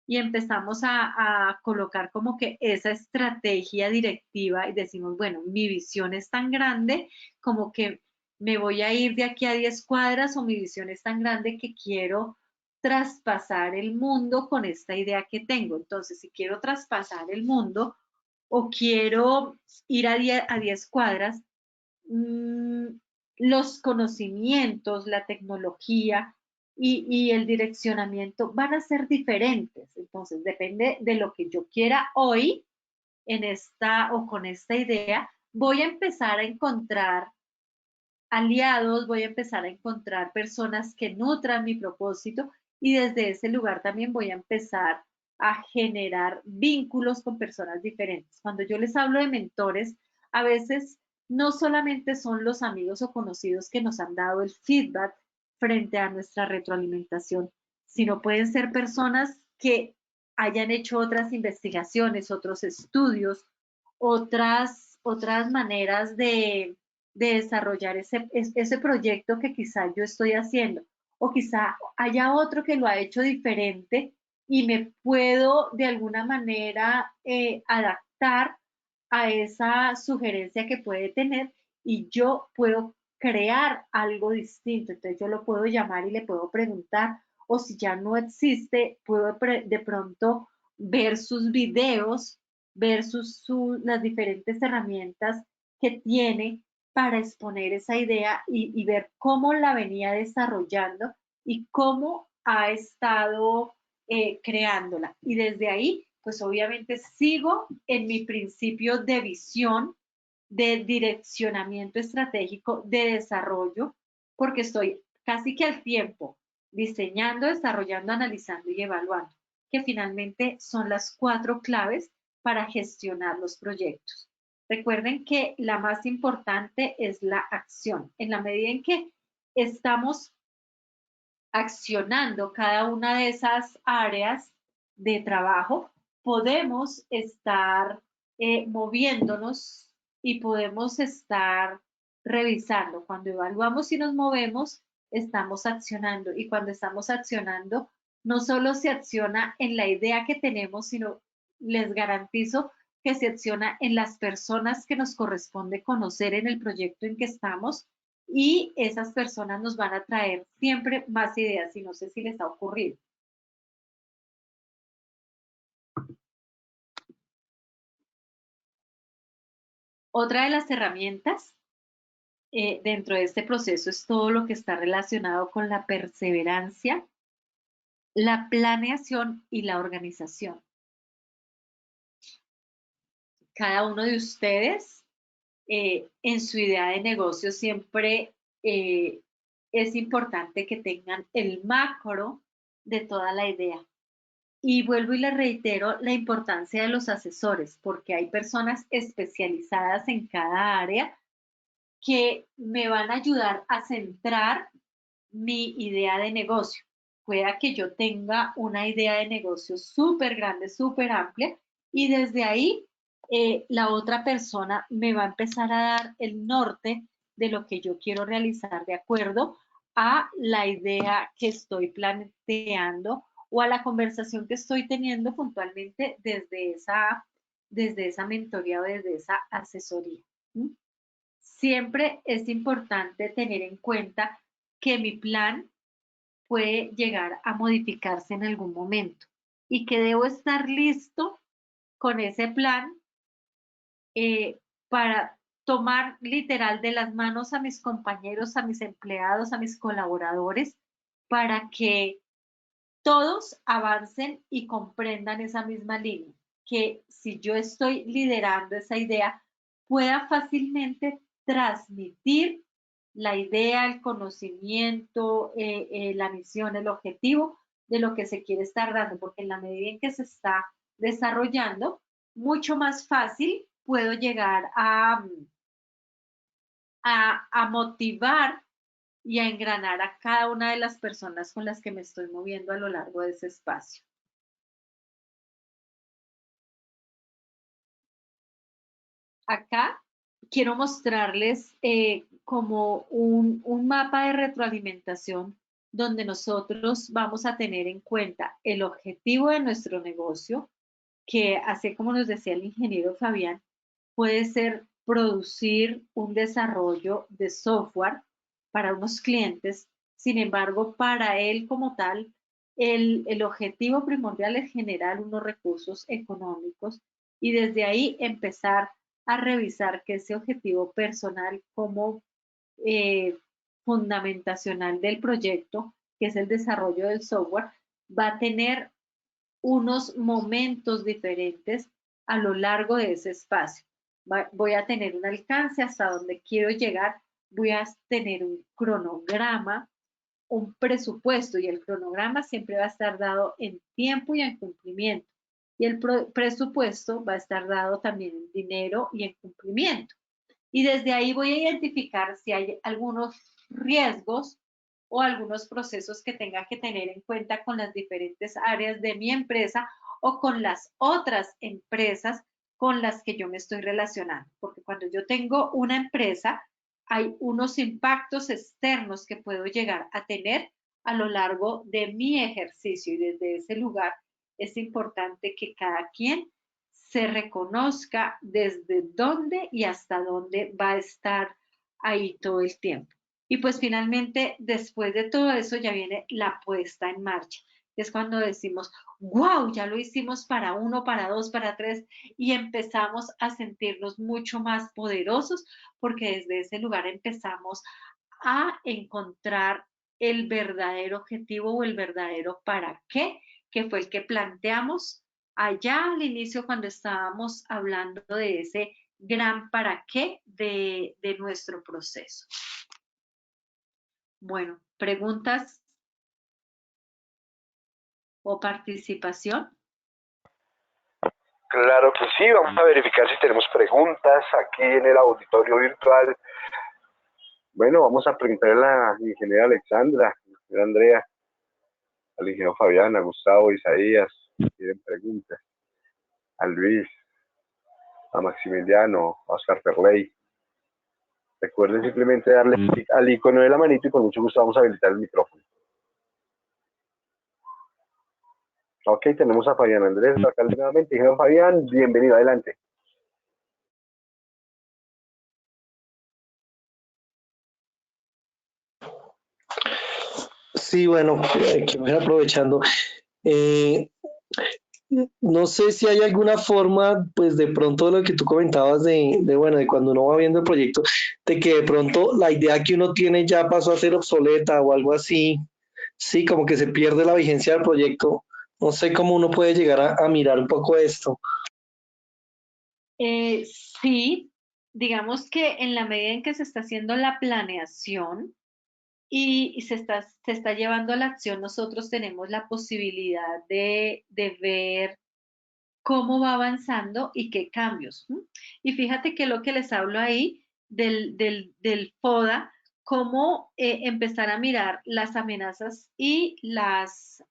y empezamos a colocar como que esa estrategia directiva y decimos, bueno, mi visión es tan grande como que me voy a ir de aquí a 10 cuadras o mi visión es tan grande que quiero traspasar el mundo con esta idea que tengo. Entonces, si quiero traspasar el mundo o quiero ir a 10 cuadras, mmm, los conocimientos, la tecnología y el direccionamiento van a ser diferentes. Entonces, depende de lo que yo quiera hoy en esta o con esta idea, voy a empezar a encontrar aliados, voy a empezar a encontrar personas que nutran mi propósito y desde ese lugar también voy a empezar a generar vínculos con personas diferentes. Cuando yo les hablo de mentores, a veces no solamente son los amigos o conocidos que nos han dado el feedback frente a nuestra retroalimentación, sino pueden ser personas que hayan hecho otras investigaciones, otros estudios, otras maneras de desarrollar ese proyecto que quizá yo estoy haciendo. O quizá haya otro que lo ha hecho diferente y me puedo de alguna manera adaptar a esa sugerencia que puede tener y yo puedo crear algo distinto. Entonces yo lo puedo llamar y le puedo preguntar, o si ya no existe, puedo de pronto ver sus videos, ver las diferentes herramientas que tiene para exponer esa idea y ver cómo la venía desarrollando y cómo ha estado creándola. Y desde ahí, pues obviamente sigo en mi principio de visión, de direccionamiento estratégico, de desarrollo, porque estoy casi que al tiempo diseñando, desarrollando, analizando y evaluando, que finalmente son las 4 claves para gestionar los proyectos. Recuerden que la más importante es la acción. En la medida en que estamos accionando cada una de esas áreas de trabajo, podemos estar moviéndonos y podemos estar revisando. Cuando evaluamos y nos movemos, estamos accionando. Y cuando estamos accionando, no solo se acciona en la idea que tenemos, sino les garantizo que se acciona en las personas que nos corresponde conocer en el proyecto en que estamos y esas personas nos van a traer siempre más ideas y no sé si les ha ocurrido. Otra de las herramientas dentro de este proceso es todo lo que está relacionado con la perseverancia, la planeación y la organización. Cada uno de ustedes en su idea de negocio siempre es importante que tengan el macro de toda la idea. Y vuelvo y le reitero la importancia de los asesores, porque hay personas especializadas en cada área que me van a ayudar a centrar mi idea de negocio. Pueda que yo tenga una idea de negocio súper grande, súper amplia, y desde ahí la otra persona me va a empezar a dar el norte de lo que yo quiero realizar de acuerdo a la idea que estoy planteando o a la conversación que estoy teniendo puntualmente desde esa mentoría o desde esa asesoría. ¿Mm? Siempre es importante tener en cuenta que mi plan puede llegar a modificarse en algún momento y que debo estar listo con ese plan para tomar literal de las manos a mis compañeros, a mis empleados, a mis colaboradores, para que todos avancen y comprendan esa misma línea, que si yo estoy liderando esa idea, pueda fácilmente transmitir la idea, el conocimiento, la misión, el objetivo de lo que se quiere estar dando, porque en la medida en que se está desarrollando, mucho más fácil puedo llegar a motivar y a engranar a cada una de las personas con las que me estoy moviendo a lo largo de ese espacio. Acá quiero mostrarles como un mapa de retroalimentación donde nosotros vamos a tener en cuenta el objetivo de nuestro negocio, que así como nos decía el ingeniero Fabián, puede ser producir un desarrollo de software para unos clientes. Sin embargo, para él como tal, el objetivo primordial es generar unos recursos económicos y desde ahí empezar a revisar que ese objetivo personal como fundamentacional del proyecto, que es el desarrollo del software, va a tener unos momentos diferentes a lo largo de ese espacio. Voy a tener un alcance hasta donde quiero llegar, voy a tener un cronograma, un presupuesto, y el cronograma siempre va a estar dado en tiempo y en cumplimiento. Y el presupuesto va a estar dado también en dinero y en cumplimiento. Y desde ahí voy a identificar si hay algunos riesgos o algunos procesos que tenga que tener en cuenta con las diferentes áreas de mi empresa o con las otras empresas con las que yo me estoy relacionando. Porque cuando yo tengo una empresa, hay unos impactos externos que puedo llegar a tener a lo largo de mi ejercicio, y desde ese lugar es importante que cada quien se reconozca desde dónde y hasta dónde va a estar ahí todo el tiempo. Y pues finalmente, después de todo eso, ya viene la puesta en marcha. Es cuando decimos, wow, ya lo hicimos para 1, para 2, para 3, y empezamos a sentirnos mucho más poderosos porque desde ese lugar empezamos a encontrar el verdadero objetivo o el verdadero para qué, que fue el que planteamos allá al inicio cuando estábamos hablando de ese gran para qué de nuestro proceso. Bueno, preguntas o participación. Claro que sí, vamos a verificar si tenemos preguntas aquí en el auditorio virtual. Bueno, vamos a preguntarle a la ingeniera Alexandra, a la ingeniera Andrea, al ingeniero Fabián, a Gustavo, Isaías, si tienen preguntas, a Luis, a Maximiliano, a Oscar Ferley. Recuerden simplemente darle clic al icono de la manito y con mucho gusto vamos a habilitar el micrófono. Ok, tenemos a Fabián Andrés acá nuevamente. Ingeniero Fabián, bienvenido, adelante. Sí, bueno, que voy aprovechando. No sé si hay alguna forma, pues de pronto lo que tú comentabas bueno, de cuando uno va viendo el proyecto, de que de pronto la idea que uno tiene ya pasó a ser obsoleta o algo así, sí, como que se pierde la vigencia del proyecto. No sé cómo uno puede llegar a mirar un poco esto. Sí, digamos que en la medida en que se está haciendo la planeación y se está llevando a la acción, nosotros tenemos la posibilidad de ver cómo va avanzando y qué cambios. ¿M? Y fíjate que lo que les hablo ahí del FODA, cómo empezar a mirar las amenazas y las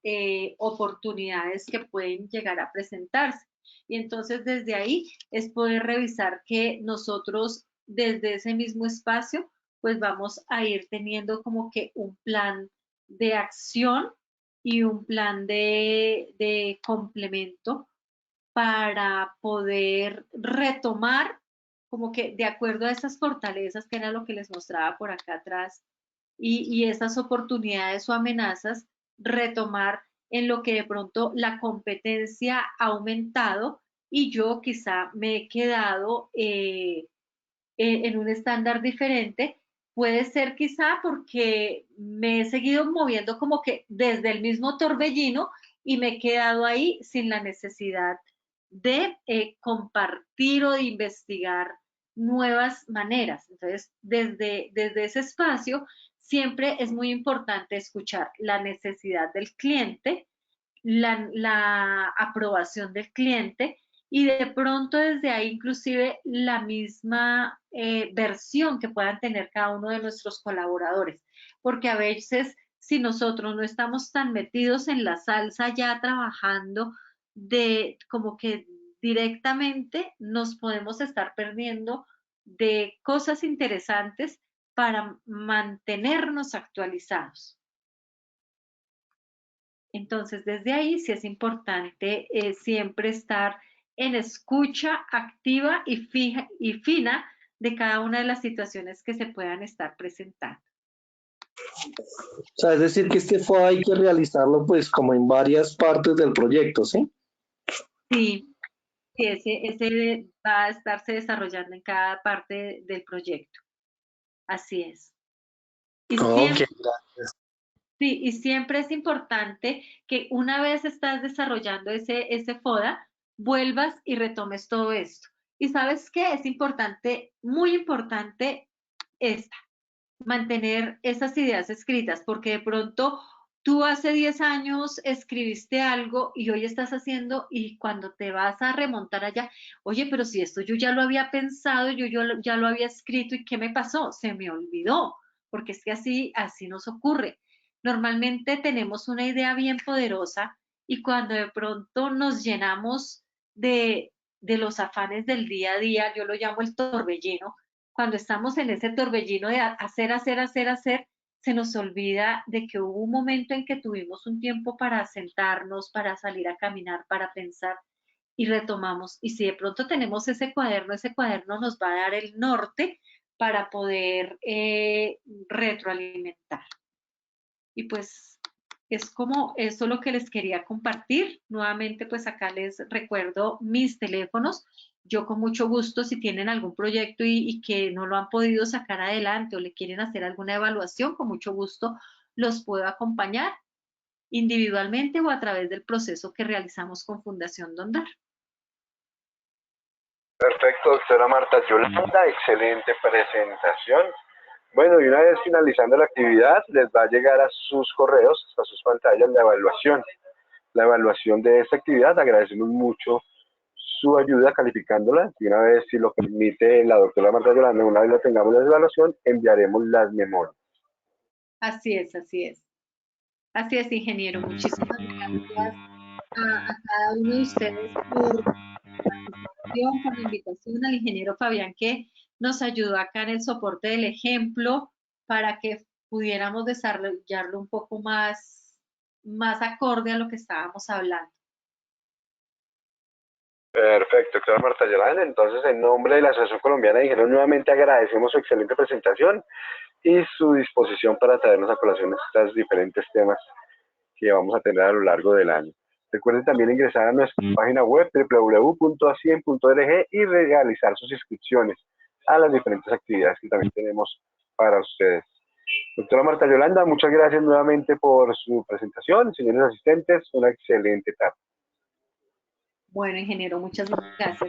oportunidades que pueden llegar a presentarse. Y entonces desde ahí es poder revisar que nosotros desde ese mismo espacio pues vamos a ir teniendo como que un plan de acción y un plan de complemento para poder retomar como que de acuerdo a esas fortalezas, que era lo que les mostraba por acá atrás, y esas oportunidades o amenazas, retomar en lo que de pronto la competencia ha aumentado y yo quizá me he quedado en un estándar diferente, Puede ser quizá porque me he seguido moviendo como que desde el mismo torbellino y me he quedado ahí sin la necesidad de compartir o de investigar nuevas maneras. Entonces, desde ese espacio, siempre es muy importante escuchar la necesidad del cliente, la aprobación del cliente y de pronto desde ahí inclusive la misma versión que puedan tener cada uno de nuestros colaboradores, porque a veces si nosotros no estamos tan metidos en la salsa ya trabajando de como que directamente nos podemos estar perdiendo de cosas interesantes para mantenernos actualizados. Entonces, desde ahí sí es importante siempre estar en escucha activa y fija y fina de cada una de las situaciones que se puedan estar presentando. O sea, es decir, que este FOA hay que realizarlo pues como en varias partes del proyecto, ¿sí? Sí, sí, ese va a estarse desarrollando en cada parte del proyecto. Así es. Y Ok, siempre, sí, y siempre es importante que una vez estás desarrollando ese FODA, vuelvas y retomes todo esto. Y sabes qué es importante, muy importante, esta, mantener esas ideas escritas, porque de pronto tú hace 10 años escribiste algo y hoy estás haciendo y cuando te vas a remontar allá, oye, pero si esto yo ya lo había pensado, yo ya lo había escrito y ¿qué me pasó? Se me olvidó, porque es que así nos ocurre. Normalmente tenemos una idea bien poderosa y cuando de pronto nos llenamos de los afanes del día a día, yo lo llamo el torbellino, cuando estamos en ese torbellino de hacer, se nos olvida de que hubo un momento en que tuvimos un tiempo para sentarnos, para salir a caminar, para pensar y retomamos. Y si de pronto tenemos ese cuaderno nos va a dar el norte para poder retroalimentar. Y pues es como eso lo que les quería compartir. Nuevamente, pues acá les recuerdo mis teléfonos. Yo con mucho gusto, si tienen algún proyecto y que no lo han podido sacar adelante o le quieren hacer alguna evaluación, con mucho gusto los puedo acompañar individualmente o a través del proceso que realizamos con Fundación Dondar. Perfecto, doctora Marta Yolanda, excelente presentación. Bueno, y una vez finalizando la actividad, les va a llegar a sus correos, a sus pantallas, la evaluación de esta actividad. Agradecemos mucho su ayuda calificándola. Y una vez, si lo permite la doctora Marta Yolanda, una vez la tengamos la evaluación, enviaremos las memorias. Así es, así es. Así es, ingeniero. Muchísimas gracias a cada uno de ustedes por por la invitación al ingeniero Fabián que nos ayudó acá en el soporte del ejemplo para que pudiéramos desarrollarlo un poco más acorde a lo que estábamos hablando. Perfecto, doctora Marta Yolanda. Entonces, en nombre de la Asociación Colombiana de Ingenieros, nuevamente agradecemos su excelente presentación y su disposición para traernos a colación estos diferentes temas que vamos a tener a lo largo del año. Recuerden también ingresar a nuestra página web www.acien.org y realizar sus inscripciones a las diferentes actividades que también tenemos para ustedes. Doctora Marta Yolanda, muchas gracias nuevamente por su presentación. Señores asistentes, una excelente tarde. Bueno, ingeniero, muchas gracias.